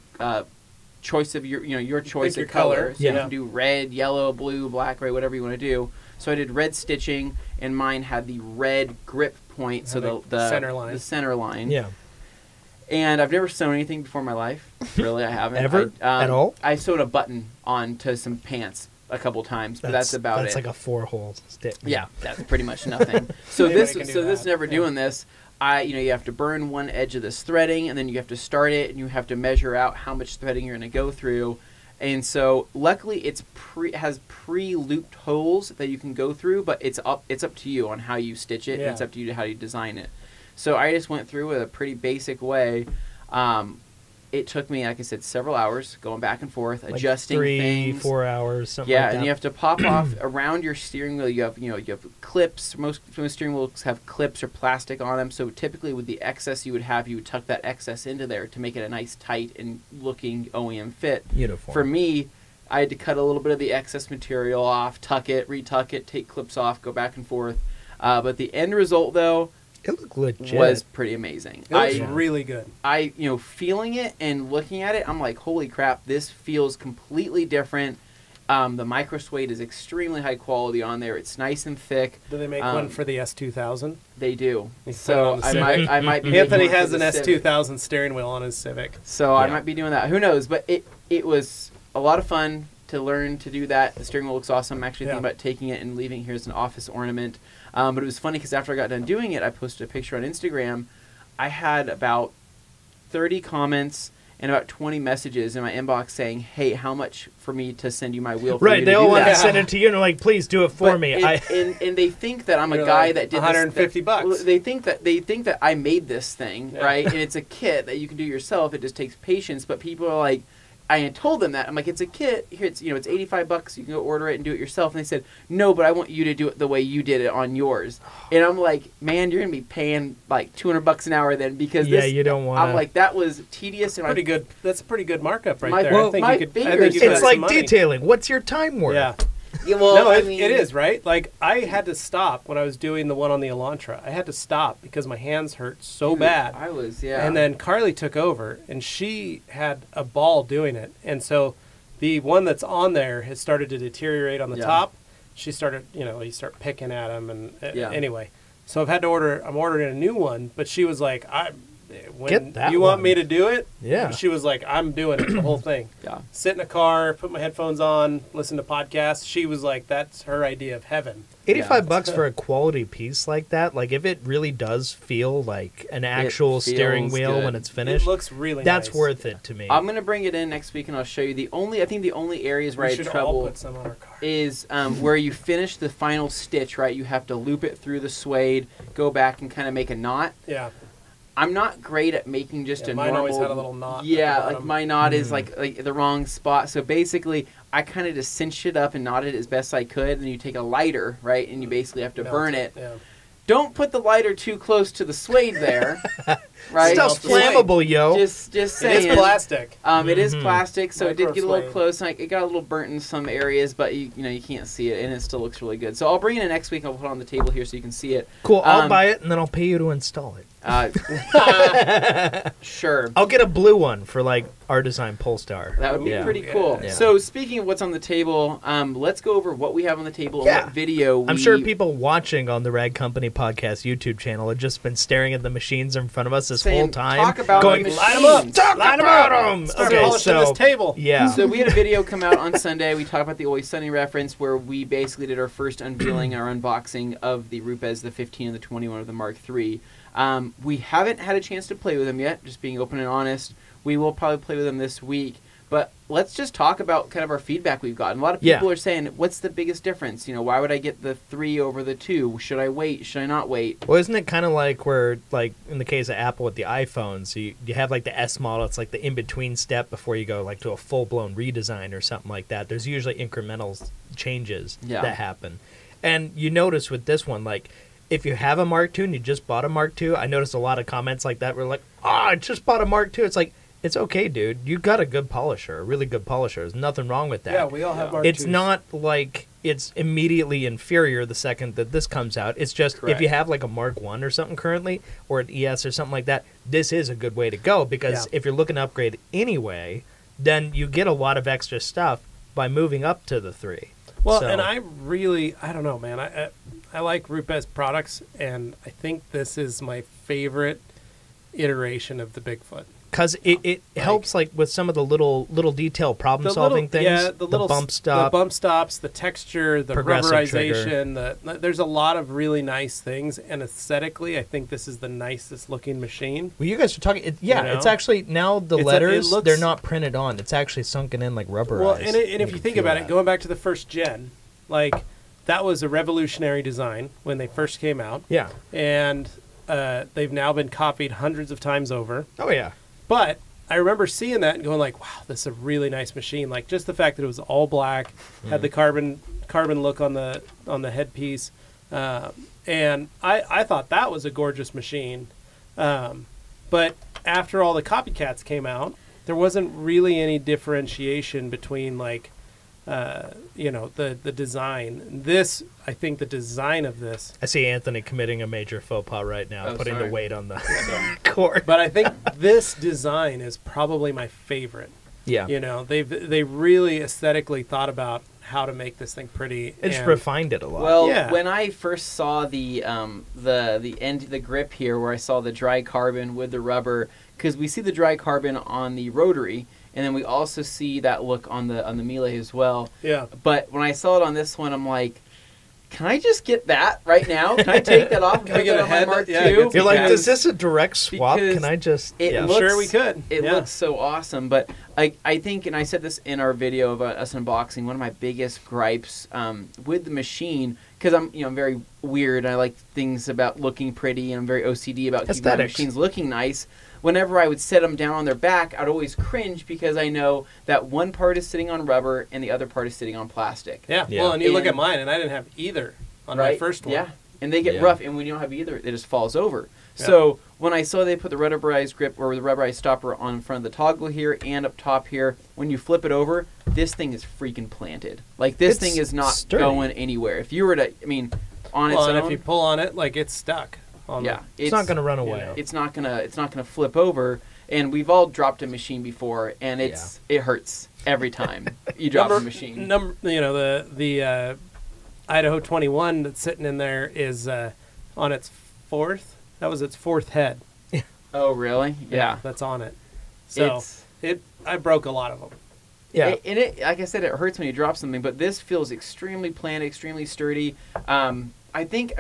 choice of your choice your of color. color. So you can do red, yellow, blue, black, gray, whatever you want to do. So I did red stitching, and mine had the red grip point, so the center line. The center line. Yeah. And I've never sewn anything before in my life. Really, I haven't. Ever? At all? I sewed a button onto some pants a couple times, but that's about it. That's like a 4-hole stick. Yeah, that's pretty much nothing. So Anybody can do this that. never doing this. You have to burn one edge of this threading, and then you have to start it, and you have to measure out how much threading you're going to go through. And so, luckily, it has pre-looped holes that you can go through, but it's up to you on how you stitch it, and it's up to you how you design it. So I just went through with a pretty basic way. It took me, like I said, several hours going back and forth, Like adjusting 3-4 4 hours, something like that. Yeah, and you have to pop off around your steering wheel. You have clips. Most steering wheels have clips or plastic on them. So typically, with the excess you would tuck that excess into there to make it a nice, tight, and looking OEM fit. Uniform. For me, I had to cut a little bit of the excess material off, tuck it, retuck it, take clips off, go back and forth. But the end result, though, it looked legit. was pretty amazing. It looks really good. Feeling it and looking at it, I'm like, holy crap, this feels completely different. The micro suede is extremely high quality on there. It's nice and thick. Do they make one for the S2000? They do. You put it So on the I Civic. might be. Anthony making one has for an the Civic. S2000 steering wheel on his Civic. So I might be doing that. Who knows? But it was a lot of fun to learn to do that. The steering wheel looks awesome. I'm actually thinking about taking it and leaving it here as an office ornament. But it was funny because after I got done doing it, I posted a picture on Instagram. I had about 30 comments and about 20 messages in my inbox saying, "Hey, how much for me to send you my wheel?" For Right, you they to all do want that? to send it to you, and they're like, "Please do it for But me." And they think that I'm a You're guy like, that did $150 bucks. Well, they think that I made this thing, right? And it's a kit that you can do yourself. It just takes patience. But people are like, I had told them that. I'm like, it's a kit. Here, it's $85. You can go order it and do it yourself. And they said, no, but I want you to do it the way you did it on yours. And I'm like, man, you're gonna be paying like $200 an hour then because you don't want. I'm like, that was tedious and Pretty good. That's a pretty good markup right My- there. well, I think my you could. I fingers- think you could it's have like some money. detailing. What's your time worth? Yeah. Yeah, well, No, I it mean, is, right? Like, I had to stop when I was doing the one on the Elantra. I had to stop because my hands hurt so dude, bad. I was, yeah. And then Carly took over, and she had a ball doing it. And so the one that's on there has started to deteriorate on the top. She started, you start picking at them. And anyway, so I'm ordering a new one. But she was like, Get that you want one. me to do it? Yeah. She was like, I'm doing it, the whole thing. Yeah. Sit in a car, put my headphones on, listen to podcasts. She was like, that's her idea of heaven. $85 for a quality piece like that. Like if it really does feel like an actual steering feels wheel good. when it's finished, It looks really that's nice. worth it to me. I'm gonna bring it in next week and I'll show you the only areas where We I had should all trouble put some on our car. is where you finish the final stitch, right? You have to loop it through the suede, go back and kind of make a knot. Yeah. I'm not great at making just a mine normal. always had a little knot at the Yeah, bottom. like my knot is like the wrong spot. So basically, I kind of just cinched it up and knotted it as best I could. Then you take a lighter, right, and you basically have to Melt burn it. Yeah. Don't put the lighter too close to the suede there, right? Stuff's Melt the suede. flammable, yo. Just It saying. is plastic. It is plastic, so it did get a little Microsuede. close. And it got a little burnt in some areas, but you can't see it, and it still looks really good. So I'll bring it in next week. I'll put it on the table here so you can see it. Cool. I'll buy it and then I'll pay you to install it. Sure. I'll get a blue one for like our design Polestar. That would be Yeah. pretty cool. Yeah. So speaking of what's on the table, let's go over what we have on the table and what video I'm sure people watching on the Rag Company Podcast YouTube channel have just been staring at the machines in front of us this saying, whole time. Talk about going, the Line them up. machines. talk about them! Start Okay, polishing so, this table. yeah. So we had a video come out on Sunday. We talked about the Always Sunny reference where we basically did our first unveiling, our unboxing of the Rupes, the 15 and the 21 of the Mark III. We haven't had a chance to play with them yet, just being open and honest. We will probably play with them this week. But let's just talk about kind of our feedback we've gotten. A lot of people are saying, what's the biggest difference? Why would I get the 3 over the 2? Should I wait? Should I not wait? Well, isn't it kind of like where, like, in the case of Apple with the iPhones, you have, like, the S model. It's like the in-between step before you go, like, to a full-blown redesign or something like that. There's usually incremental changes that happen. And you notice with this one, like, if you have a Mark II and you just bought a Mark II, I noticed a lot of comments like that were like, I just bought a Mark II. It's like, it's okay, dude. You got a good polisher, a really good polisher. There's nothing wrong with that. Yeah, we all have Mark IIs. It's not like it's immediately inferior the second that this comes out. It's just if you have like a Mark I or something currently, or an ES or something like that, this is a good way to go because if you're looking to upgrade anyway, then you get a lot of extra stuff by moving up to the 3. Well, and I don't know, man. I like Rupes products, and I think this is my favorite iteration of the Bigfoot. Because it helps like with some of the little detail problem solving things. Yeah, the bump stop, the bump stops, the texture, the rubberization. There's a lot of really nice things, and aesthetically, I think this is the nicest looking machine. Well, you guys are talking. It's actually now the letters they're not printed on. It's actually sunken in like rubberized. Well, and if you think about it, going back to the first gen, like that was a revolutionary design when they first came out. Yeah, and they've now been copied hundreds of times over. Oh yeah. But I remember seeing that and going like, wow, this is a really nice machine. Like just the fact that it was all black, had the carbon look on the headpiece. And I thought that was a gorgeous machine. But after all the copycats came out, there wasn't really any differentiation between like, the design. This, I think the design of this. I see Anthony committing a major faux pas right now, putting the weight on the cord. But I think this design is probably my favorite. Yeah. They really aesthetically thought about how to make this thing pretty. It's refined it a lot. Well, when I first saw the end of the grip here, where I saw the dry carbon with the rubber, because we see the dry carbon on the rotary. And then we also see that look on the Melee as well. Yeah. But when I saw it on this one, I'm like, can I just get that right now? Can I take that off and put that on my Mark II? You're like, is this a direct swap? Can I just... I'm sure we could. It looks so awesome. But I think, and I said this in our video about us unboxing, one of my biggest gripes with the machine, because I'm very weird. And I like things about looking pretty, and I'm very OCD about keeping my machines looking nice. Whenever I would set them down on their back, I'd always cringe because I know that one part is sitting on rubber and the other part is sitting on plastic. Yeah. Well, and you look at mine, and I didn't have either on my first one. Yeah, and they get rough, and when you don't have either, it just falls over. Yeah. So when I saw they put the rubberized grip or the rubberized stopper on front of the toggle here and up top here, when you flip it over, this thing is freaking planted. Like, this thing is not going anywhere. If you were to, on its own. And if you pull on it, like, it's stuck. It's not going to run away. It's not gonna flip over. And we've all dropped a machine before, and it hurts every time you drop a machine. The Idaho 21 that's sitting in there is on its 4th. That was its 4th head. Oh, really? Yeah, that's on it. So I broke a lot of them. Yeah, and it, like I said, it hurts when you drop something, but this feels extremely planted, extremely sturdy. I think,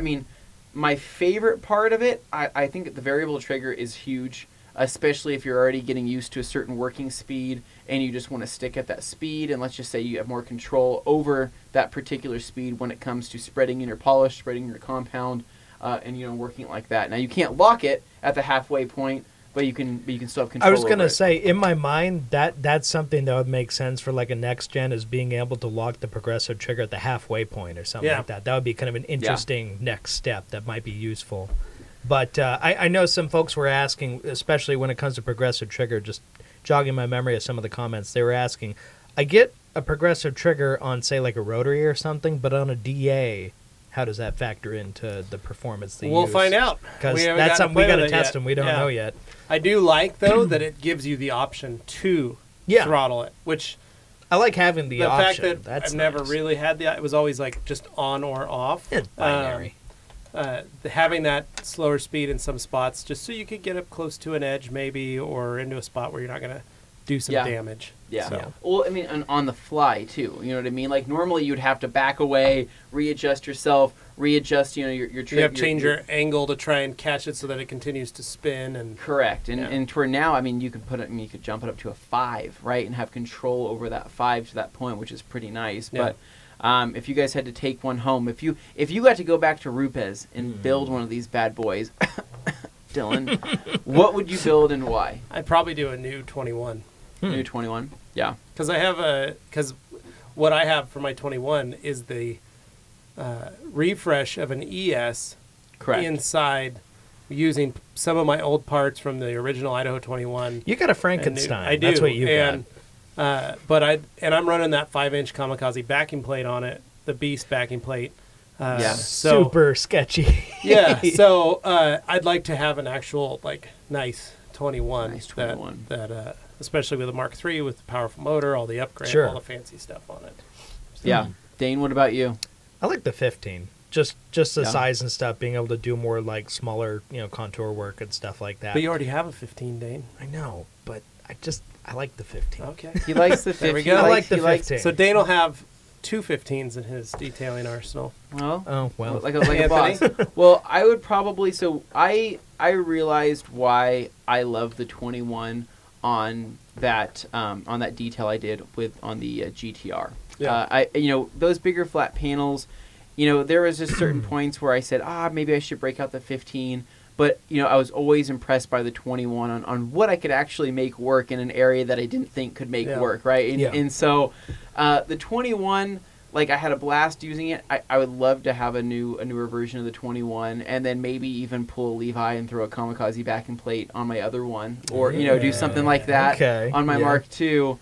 my favorite part of it, I think that the variable trigger is huge, especially if you're already getting used to a certain working speed and you just want to stick at that speed, and let's just say you have more control over that particular speed when it comes to spreading in your polish, spreading in your compound, and working like that. Now, you can't lock it at the halfway point, but you can still have control. I was going to say, in my mind, that's something that would make sense for like a next gen, is being able to lock the progressive trigger at the halfway point or something like that. That would be kind of an interesting next step that might be useful. But I know some folks were asking, especially when it comes to progressive trigger, just jogging my memory of some of the comments, they were asking, I get a progressive trigger on, say, like a rotary or something, but on a DA, how does that factor into the performance we'll find out. Because that's something we got to test and we don't know yet. I do like, though, that it gives you the option to throttle it, which... I like having the option. The fact that I've never really had it was always like just on or off. It's binary. Having that slower speed in some spots, just so you could get up close to an edge maybe, or into a spot where you're not going to do some damage. Yeah. So. Well, on the fly, too. You know what I mean? Like, normally you'd have to back away, readjust yourself, readjust, your you have to change your angle to try and catch it so that it continues to spin. And correct. And to where now, I mean, you could you could jump it up to a 5, right, and have control over that 5 to that point, which is pretty nice. Yeah. But if you guys had to take one home, if you got to go back to Rupes and build one of these bad boys, Dylan, what would you build and why? I'd probably do a new 21. New 21, yeah. Because what I have for my 21 is the refresh of an ES Correct. inside, using some of my old parts from the original Idaho 21. You got a Frankenstein. I do. That's what you got. But I'm running that 5-inch Kamikaze backing plate on it, the Beast backing plate. Super sketchy. Yeah. So I'd like to have an actual nice 21. Nice 21. That especially with a Mark III with the powerful motor, all the upgrade, all the fancy stuff on it. So, yeah. Dane, what about you? I like the 15. Just the size and stuff, being able to do more smaller, contour work and stuff like that. But you already have a 15, Dane. I know, but I like the 15. Okay. He likes the 15. There we go. I like the 15. So Dane will have 2 15s in his detailing arsenal. Well, like a boss. Well, I would probably. So I realized why I love the 21 on that detail I did on the GTR. Yeah. Those bigger flat panels. There was just certain points where I said, maybe I should break out the 15. But, I was always impressed by the 21 on what I could actually make work in an area that I didn't think could make work, right? And so the 21, I had a blast using it. I would love to have a newer version of the 21, and then maybe even pull a Levi and throw a Kamikaze backing plate on my other one. Or, do something like that on my Mark II.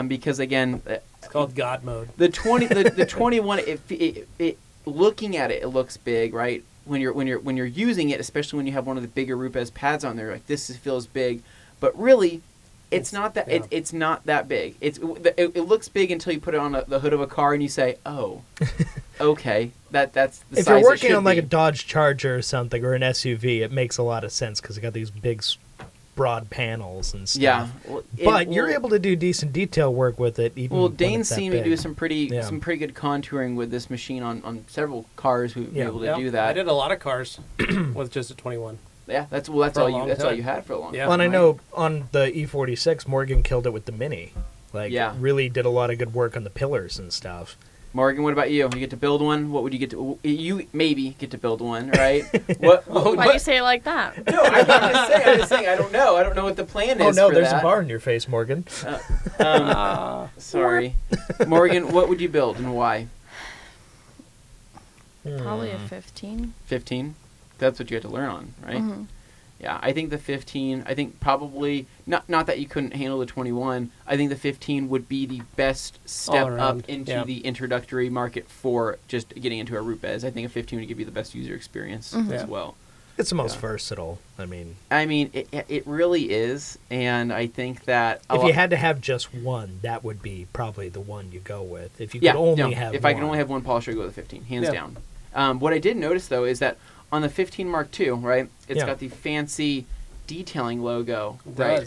Because, again... It's called God mode. The 21, it looking at it, it looks big, right? When you're using it, especially when you have one of the bigger Rupes pads on there, this feels big, but really, it's not that. Yeah. It's not that big. It looks big until you put it on the hood of a car and you say, "Oh, okay, that's the size." If you're working on be. a Dodge Charger or something or an SUV, it makes a lot of sense because it got these big, broad panels and stuff. Yeah, but you're able to do decent detail work with it. Even Dane's seen me do some pretty good contouring with this machine on several cars. We've been able to do that. I did a lot of cars with just a 21. Yeah, that's all you had for a long time. Well, and I know on the E46, Morgan killed it with the Mini. Really did a lot of good work on the pillars and stuff. Morgan, what about you? You get to build one. What would you get to? You maybe get to build one, right? What? Why do you say it like that? No, I'm just saying. I don't know. I don't know what the plan is. Oh no, for there's that. a bar in your face, Morgan. Sorry, Morgan. What would you build and why? Probably a 15. 15. That's what you had to learn on, right? Mm-hmm. Yeah, I think the 15. I think probably not that you couldn't handle the 21. I think the 15 would be the best step up into the introductory market for just getting into a Rupes. I think a 15 would give you the best user experience as well. It's the most versatile. I mean, it really is, and I think that if you had to have just one, that would be probably the one you go with. If you could only have if one. I could only have one polisher, I'd go with the 15, hands down. What I did notice though is that on the 15 Mark II, right, it's got the fancy detailing logo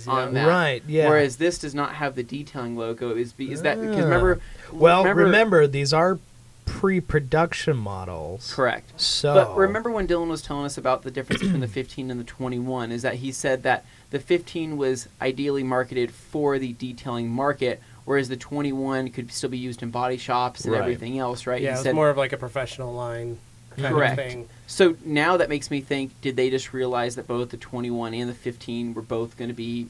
on that. Right, yeah. Whereas this does not have the detailing logo. Is that because remember these are pre-production models. Correct. So, but remember when Dylan was telling us about the difference between the 15 and the 21 is that he said that the 15 was ideally marketed for the detailing market, whereas the 21 could still be used in body shops and everything else, right? Yeah, it's more of like a professional line kind of thing. So now that makes me think, did they just realize that both the 21 and the 15 were both going to be,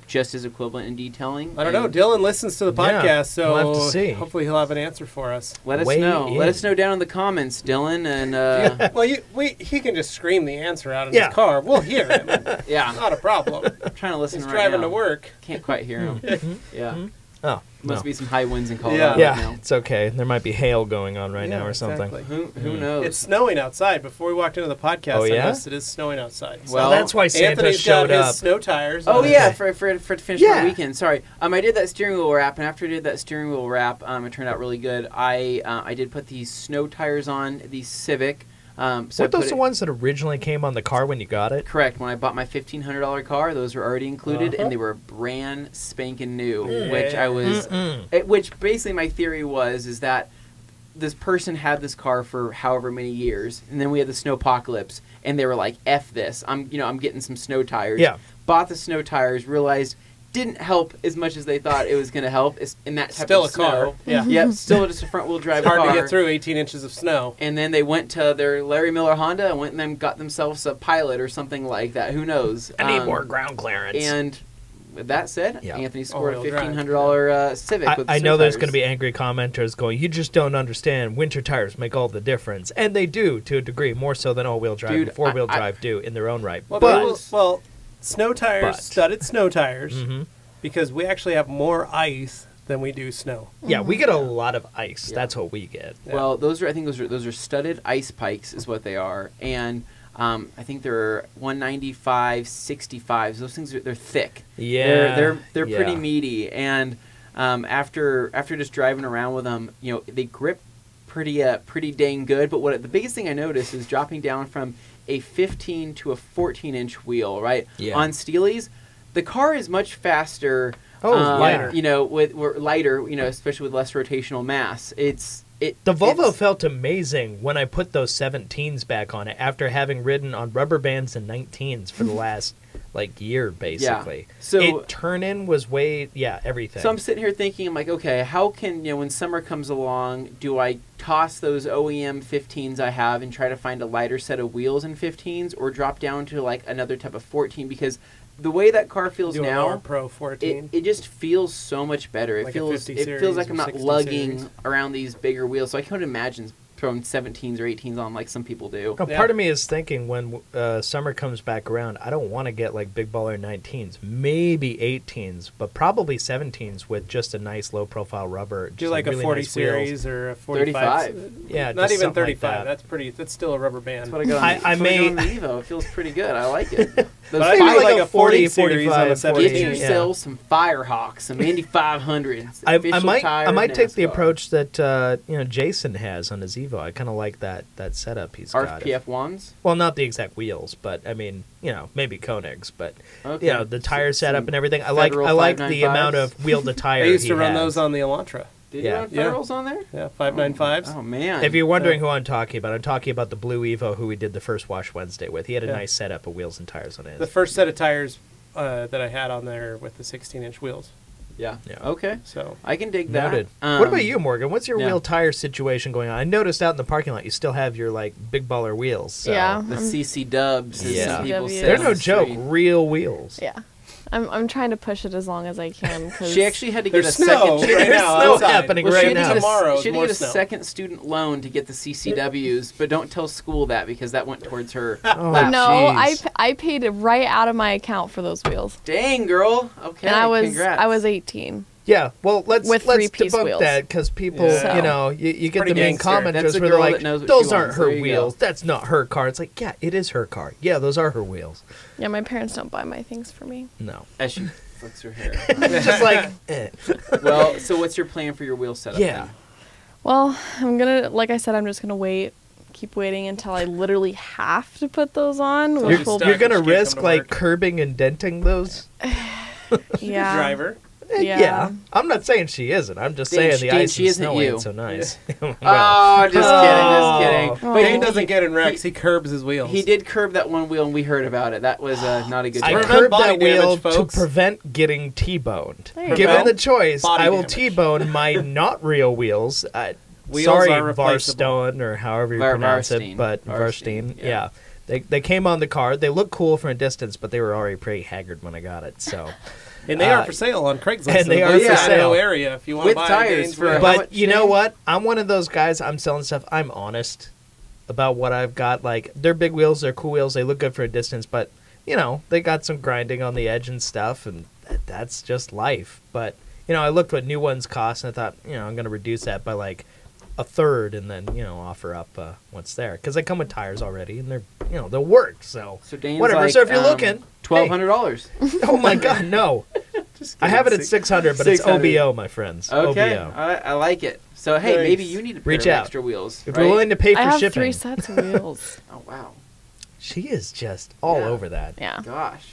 just as equivalent in detailing? I don't know. Dylan listens to the podcast, so we'll have to see. Hopefully he'll have an answer for us. Let us know. Let us know down in the comments, Dylan. And well, he can just scream the answer out in his car. We'll hear him. Not a problem. I'm trying to listen. He's right driving now. to work. Can't quite hear him. Yeah. Mm-hmm. Oh, must be some high winds in Colorado. Yeah, right now. it's okay. There might be hail going on right now or something. Who knows? It's snowing outside. Before we walked into the podcast, I noticed it is snowing outside. So. Well, that's why Santa Anthony's showed got up. his snow tires. Oh yeah, for to finish my weekend. Sorry, I did that steering wheel wrap, and after I did that steering wheel wrap, it turned out really good. I did put these snow tires on the Civic. So Weren't those the ones that originally came on the car when you got it? Correct. When I bought my $1,500 car, those were already included, and they were brand spanking new. Which I was, which basically my theory is that this person had this car for however many years, and then we had the snowpocalypse, and they were like, "F this! I'm getting some snow tires." Yeah. Bought the snow tires, realized didn't help as much as they thought it was going to help in that type Still of a car. snow. Yeah. Yep, still just a front-wheel drive Hard car. to get through 18 inches of snow. And then they went to their Larry Miller Honda and went and then got themselves a Pilot or something like that. Who knows? I need more ground clearance. And with that said, Yeah. Anthony scored a All-wheel drive. $1,500 Civic with I snow know there's tires. going to be angry commenters going, you just don't understand. Winter tires make all the difference. And they do, to a degree, more so than all-wheel drive Dude, and four-wheel I- drive do in their own right. Well, snow tires, But. studded snow tires, Mhm. because we actually have more ice than we do snow. Yeah, we get a lot of ice. Yeah. That's what we get. Yeah. Well, those are studded ice pikes is what they are, and I think they're 195/65s. Those things they're thick. Yeah, they're yeah. pretty meaty, and after just driving around with them, they grip pretty dang good. But the biggest thing I noticed is dropping down from a 15 to a 14-inch wheel, right? Yeah. On Steelies, the car is much faster. Oh, lighter. With lighter, especially with less rotational mass. The Volvo felt amazing when I put those 17s back on it after having ridden on rubber bands and 19s for the last year, basically. Yeah. So turn-in was everything. So I'm sitting here thinking, I'm like, okay, how can, when summer comes along, do I toss those OEM 15s I have and try to find a lighter set of wheels in 15s, or drop down to another type of 14? Because the way that car feels Do a now, lower Pro 14. it just feels so much better. It Like a feels 50 feels like series I'm or not 60 lugging series. around these bigger wheels. So I can't imagine throwing 17s or 18s on like some people do. Now, Yeah. part of me is thinking when summer comes back around, I don't want to get big baller 19s, maybe 18s, but probably 17s with just a nice low-profile rubber. Do just like really a 40 nice wheels. series or a 45. 35. Yeah, Not just even something like 35. that. That's still a rubber band. That's what I got on, I that's what may- got on the Evo. It feels pretty good. I like it. Those But I Maybe feel like like a a 40 40, series on a 45, 17. Get yeah. yourself some Firehawks, some Indy 500s. I official might tire I might of take the NASCAR. approach that Jason has on his Evo. I kind of like that setup he's got. RPF ones. Well, not the exact wheels, but I mean, maybe Konigs, but Okay. the tire Some setup and everything. I like Federal the 595s. amount of wheel to tire. I used he to run has. those on the Elantra. Did Yeah. you run Federals on there? Yeah, 595s. Oh man. If you're wondering who I'm talking about the blue Evo who we did the first Wash Wednesday with. He had a Yeah. nice setup of wheels and tires on his. The first set of tires that I had on there with the 16-inch wheels. Yeah. Yeah. Okay. So I can dig that. Noted. What about you, Morgan? What's your yeah. wheel tire situation going on? I noticed out in the parking lot you still have your big baller wheels. So. Yeah. The CC dubs, as Yeah. some people CCWs. say. They're on no the joke. street. Real wheels. Yeah. I'm trying to push it as long as I can. Cause She actually had to get there's a snow second. right now snow outside. happening Well, right she had to now. get a- Tomorrow is she had to more get a snow. second student loan to get the CCWs, but don't tell school that because that went towards her. Oh, lap. no, jeez. I paid it right out of my account for those wheels, Dang, girl. Okay. and Congrats. I was 18. Yeah, well, let's With let's three-piece debunk wheels. that because people, Yeah. you get Pretty the main gangster. commenters That's a where they're girl like, that knows what those she aren't wants. her There you wheels. go. That's not her car. It's like, yeah, it is her car. Yeah, those are her wheels. Yeah, my parents don't buy my things for me. No, As she flicks her hair. it's just like, Well, so what's your plan for your wheel setup? yeah. then? Well, like I said, I'm just gonna keep waiting until I literally have to put those on. So Which she's will, stuck. You're gonna She can't risk come to work. curbing and denting those. yeah, driver. Yeah. I'm not saying she isn't. I'm just Dane, saying the Dane, ice she and isn't snow you. ain't so nice. Oh, just kidding. Oh. But Dane doesn't get in wrecks. He curbs his wheels. He did curb that one wheel, and we heard about it. That was not a good I job. Prevent curbed body that wheel damage, to folks. prevent getting T-boned. There you Given go. the choice, Body I will damage. T-bone my not real wheels. Wheels Sorry, are replaceable. Varstone or however you pronounce it, Varstein. but Varstein, Varstein, yeah. yeah. They came on the car. They look cool from a distance, but they were already pretty haggard when I got it. So, And they are for sale on Craigslist. and they in are the for Idaho sale. area if you want With to buy tires Dane's for wheel. How but much, you know Dane? what? I'm one of those guys. I'm selling stuff. I'm honest about what I've got. Like they're big wheels. They're cool wheels. They look good for a distance, but they got some grinding on the edge and stuff, and that's just life. But I looked what new ones cost, and I thought, I'm going to reduce that by like a third, and then offer up what's there because they come with tires already, and they're they'll work. So Dane's whatever. like, So if you're looking, $1,200. oh my God, no! I have it at 600, but it's 600. OBO, my friends. Okay, OBO. I like it. So hey, Nice. maybe you need a pair Reach of out. extra wheels. If right? you're willing to pay for I have shipping, 3 sets of wheels. Oh wow, she is just all Yeah. over that. Yeah, gosh.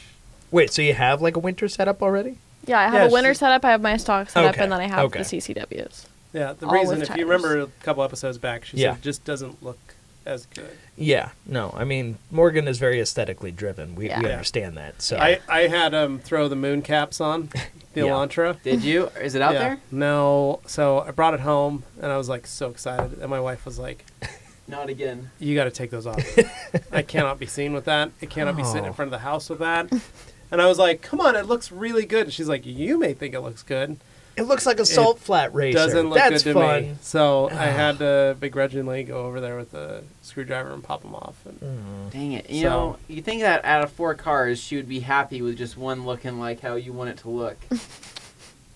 Wait, so you have like a winter setup already? yeah. I have Yeah, a winter she- setup. I have my stock setup, Okay, and then I have okay. the CCWs. Yeah, the All reason, with if you tires. remember a couple episodes back, she said it just doesn't look as good. Yeah, no, I mean, Morgan is very aesthetically driven. We Yeah. understand that. So I had him throw the moon caps on the Yeah. Elantra. Did you? Is it out there? No. So I brought it home, and I was like so excited. And my wife was like, Not again. "You got to take those off. I cannot be seen with that. It cannot be sitting in front of the house with that." And I was like, "Come on, it looks really good." And she's like, "You may think it looks good. it looks like a salt flat racer. Doesn't look That's good to fun. me." So I had to begrudgingly go over there with a screwdriver and pop them off. And Dang it. You So- know, you think that out of 4 cars, she would be happy with just one looking like how you want it to look.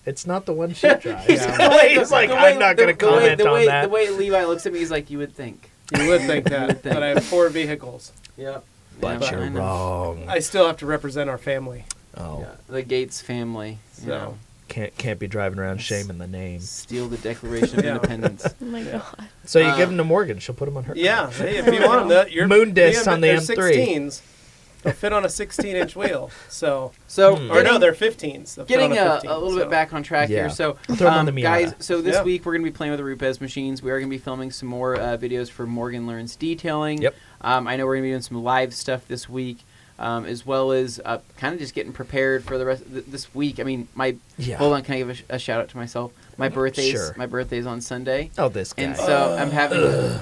It's not the one she drives. Yeah. He's like, I'm not going to comment on that. The way Levi looks at me, he's like, you would think. you would think that, would think. but I have 4 vehicles. Yep. But Yeah, you're I know. wrong. I still have to represent our family. Oh, Yeah, the Gates family. You So know, can't be driving around shaming the name. steal the Declaration of Yeah. Independence. Oh my god. So you give them to Morgan. She'll put them on her. yeah, hey, if you want them, you're Moon discs on the they're M3. 16s. They'll fit on a 16-inch wheel. So, So, or no, they're 15s. They'll fit getting on a 15, little so. bit back on track Yeah. here. So, I'll throw 'em on the Miata. guys, so this Yeah. week we're going to be playing with the Rupes machines. We are going to be filming some more videos for Morgan Learns Detailing. Yep. I know we're going to be doing some live stuff this week, as well as kind of just getting prepared for the rest of this week. I mean, hold on, can I give a shout out to myself? My birthday's on Sunday. Oh, this guy. And so I'm having...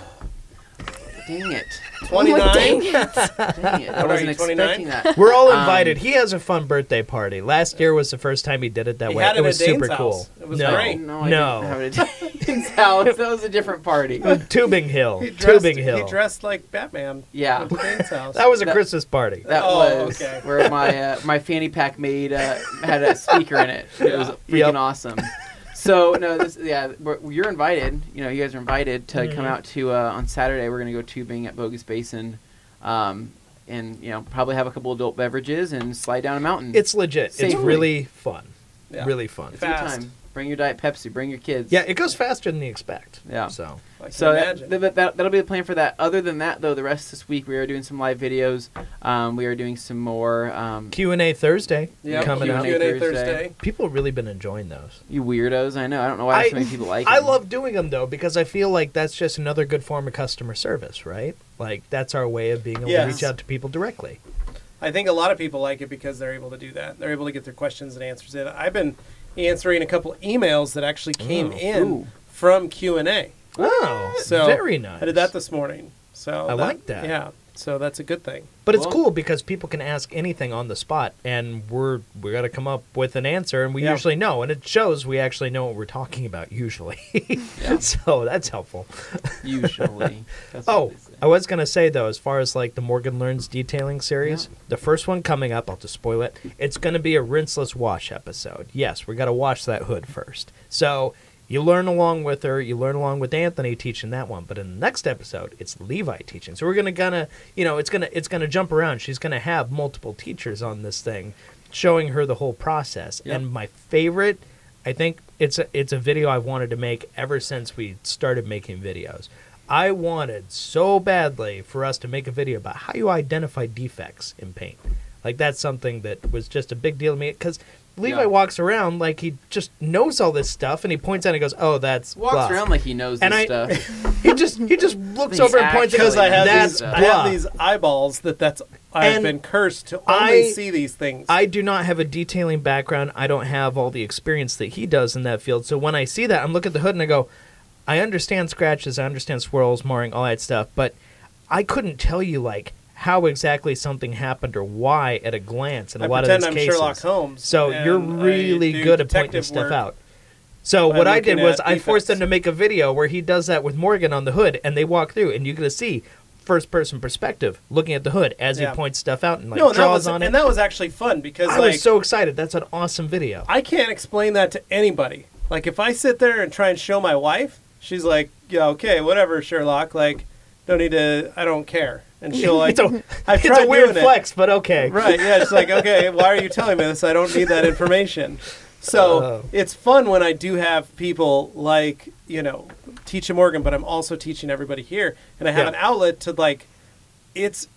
Dang it. 29? Dang it. I What are wasn't you, 29? expecting that. We're all invited. He has a fun birthday party. Last year was the first time he did it that He way. had It it was at Dane's super cool. house. It was no, great. No, I no. didn't have it at Dane's house. That was a different party. Tubing Hill. He dressed, Tubing Hill. He dressed like Batman. Yeah. At Dane's house. That was a That- Christmas party. That Oh, was okay. where my fanny pack made had a speaker in it. It was freaking Yep. awesome. So no, you're invited. You know, you guys are invited to come out to on Saturday. We're gonna go tubing at Bogus Basin, and you know probably have a couple adult beverages and slide down a mountain. It's legit. It's Safely. really fun. Yeah. Really fun. It's a good fast. time. Bring your Diet Pepsi. Bring your kids. Yeah, it goes faster than you expect. Yeah. So I can So imagine. that'll be the plan for that. Other than that, though, the rest of this week we are doing some live videos. We are doing some more. Q&A Thursday Yep, coming Q&A up. Q&A Thursday. Thursday. People have really been enjoying those. You weirdos! I know. I don't know why so many people like I them. love doing them though because I feel like that's just another good form of customer service, right? Like that's our way of being able to Yes. reach out to people directly. I think a lot of people like it because they're able to do that. They're able to get their questions and answers in. I've been answering a couple emails that actually came in Ooh. from Q&A. Oh, So very nice. I did that this morning. So I like that. Yeah. So that's a good thing. But it's Well- cool because people can ask anything on the spot, and we got to come up with an answer, and we Yeah. usually know, and it shows we actually know what we're talking about usually. So that's helpful. Usually. That's what Oh, they say. I was gonna say though, as far as like the Morgan Learns Detailing series, the first one coming up, I'll just spoil it. It's gonna be a rinseless wash episode. Yes, we got to wash that hood first. So you learn along with her. You learn along with Anthony teaching that one. But in the next episode, it's Levi teaching. So we're gonna it's gonna jump around. She's gonna have multiple teachers on this thing, showing her the whole process. Yep. And my favorite, I think it's a video I've wanted to make ever since we started making videos. I wanted so badly for us to make a video about how you identify defects in paint. Like that's something that was just a big deal to me because Levi Yeah. walks around like he just knows all this stuff and he points out and goes, "Oh, that's Walks bluff." around like he knows this And stuff. he just looks He's over and points actually and goes, Because I have "That's these, bluff." I have these eyeballs I've And been cursed to only I- see these things. I do not have a detailing background. I don't have all the experience that he does in that field. So when I see that, I'm looking at the hood and I go, I understand scratches, I understand swirls, marring, all that stuff, but I couldn't tell you like how exactly something happened or why at a glance in a I lot of pretend these I'm cases. Sherlock Holmes. So and you're I really do good at pointing detective stuff work. out. So by what I did looking was at I forced them defects. to make a video where he does that with Morgan on the hood, and they walk through, and you get to see first-person perspective looking at the hood as Yeah. he points stuff out and like No, and that draws was, on it. and that was actually fun because I like was so excited. That's an awesome video. I can't explain that to anybody. Like if I sit there and try and show my wife, she's like, "Yeah, okay, whatever, Sherlock. Like, don't need to. I don't care." And she'll like, I've It's tried a weird doing it. flex, but okay. Right? Yeah, it's like, okay, why are you telling me this? I don't need that information. So Oh. it's fun when I do have people like teaching Morgan, but I'm also teaching everybody here, and I have Yeah. an outlet to like. It's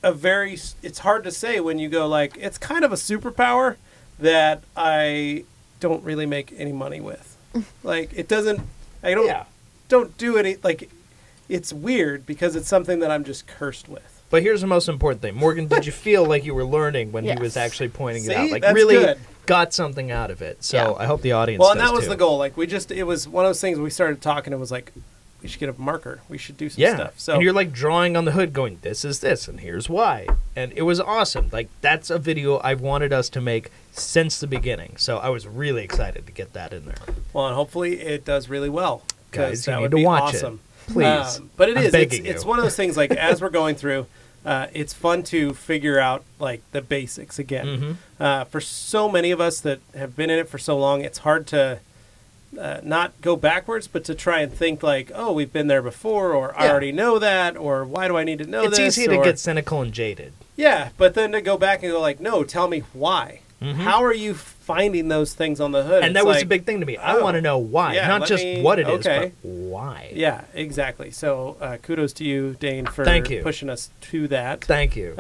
hard to say when you go like it's kind of a superpower that I don't really make any money with. Like it doesn't. I don't do any, like, it's weird because it's something that I'm just cursed with. But here's the most important thing. Morgan, did you feel like you were learning when Yes. he was actually pointing it See? out? Like, That's really good. got something out of it. So Yeah. I hope the audience Well, and does that was too. the goal. Like, it was one of those things we started talking and was like, we should get a marker. We should do some Yeah. stuff. So And you're like drawing on the hood going, this is this, and here's why. And it was awesome. Like, that's a video I've wanted us to make since the beginning. So I was really excited to get that in there. well, and hopefully it does really well. 'Cause Guys, that you would need to be watch awesome. it. Please. But it I'm is. begging It's you. one of those things, like, as we're going through, it's fun to figure out, like, the basics again. Mm-hmm. For so many of us that have been in it for so long, it's hard to not go backwards, but to try and think, like, oh, we've been there before, or I Yeah. already know that, or why do I need to know It's this? easy to or, get cynical and jaded. Yeah, but then to go back and go, like, no, tell me why. How are you finding those things on the hood? And It's that was like, a big thing to me. I oh, want to know why. yeah, Not let just me- what it is, okay. but why. Yeah, exactly. So kudos to you, Dane, for Thank you. pushing us to that. Thank you.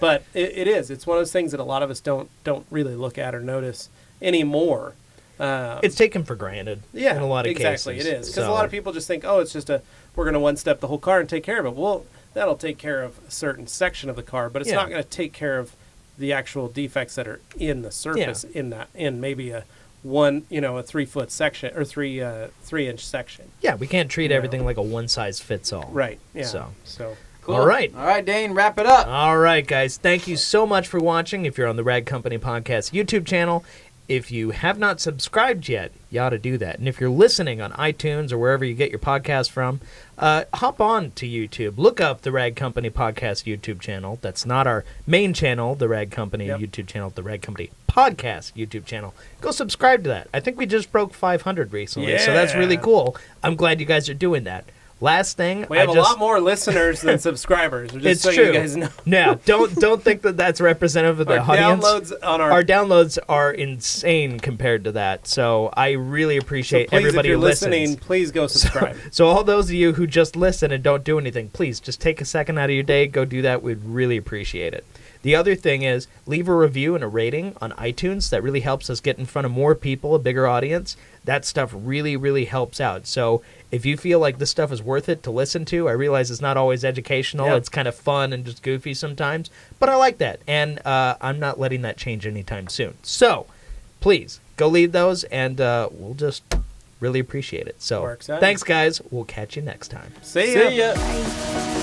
But it is. It's one of those things that a lot of us don't really look at or notice anymore. It's taken for granted in a lot of exactly, cases. it is. Because So- a lot of people just think, oh, it's just we're going to one-step the whole car and take care of it. Well, that'll take care of a certain section of the car, but it's Yeah. not going to take care of the actual defects that are in the surface in maybe a 3-foot section or 3-inch section. Yeah, we can't treat You everything know. like a one-size-fits-all. Right. Yeah. So. Cool. All right. All right, Dane, wrap it up. All right, guys. Thank you so much for watching. If you're on the Rag Company Podcast YouTube channel, if you have not subscribed yet, you ought to do that. And if you're listening on iTunes or wherever you get your podcast from, hop on to YouTube. Look up the Rag Company Podcast YouTube channel. That's not our main channel, the Rag Company YouTube channel, the Rag Company Podcast YouTube channel. Go subscribe to that. I think we just broke 500 recently, so that's really Yeah. cool. I'm glad you guys are doing that. Last thing, We have a lot more listeners than subscribers. Just It's so true. you guys know. Now, don't think that that's representative of the Our audience. downloads on Our downloads are insane compared to that. So I really appreciate please, everybody if you're who listens. listening, please go subscribe. So all those of you who just listen and don't do anything, please just take a second out of your day, go do that. We'd really appreciate it. The other thing is leave a review and a rating on iTunes. That really helps us get in front of more people, a bigger audience. That stuff really, really helps out. So if you feel like this stuff is worth it to listen to, I realize it's not always educational. Yep. It's kind of fun and just goofy sometimes. But I like that. And I'm not letting that change anytime soon. So please go leave those, and we'll just really appreciate it. So Works out. thanks, guys. We'll catch you next time. See ya. See ya. Bye.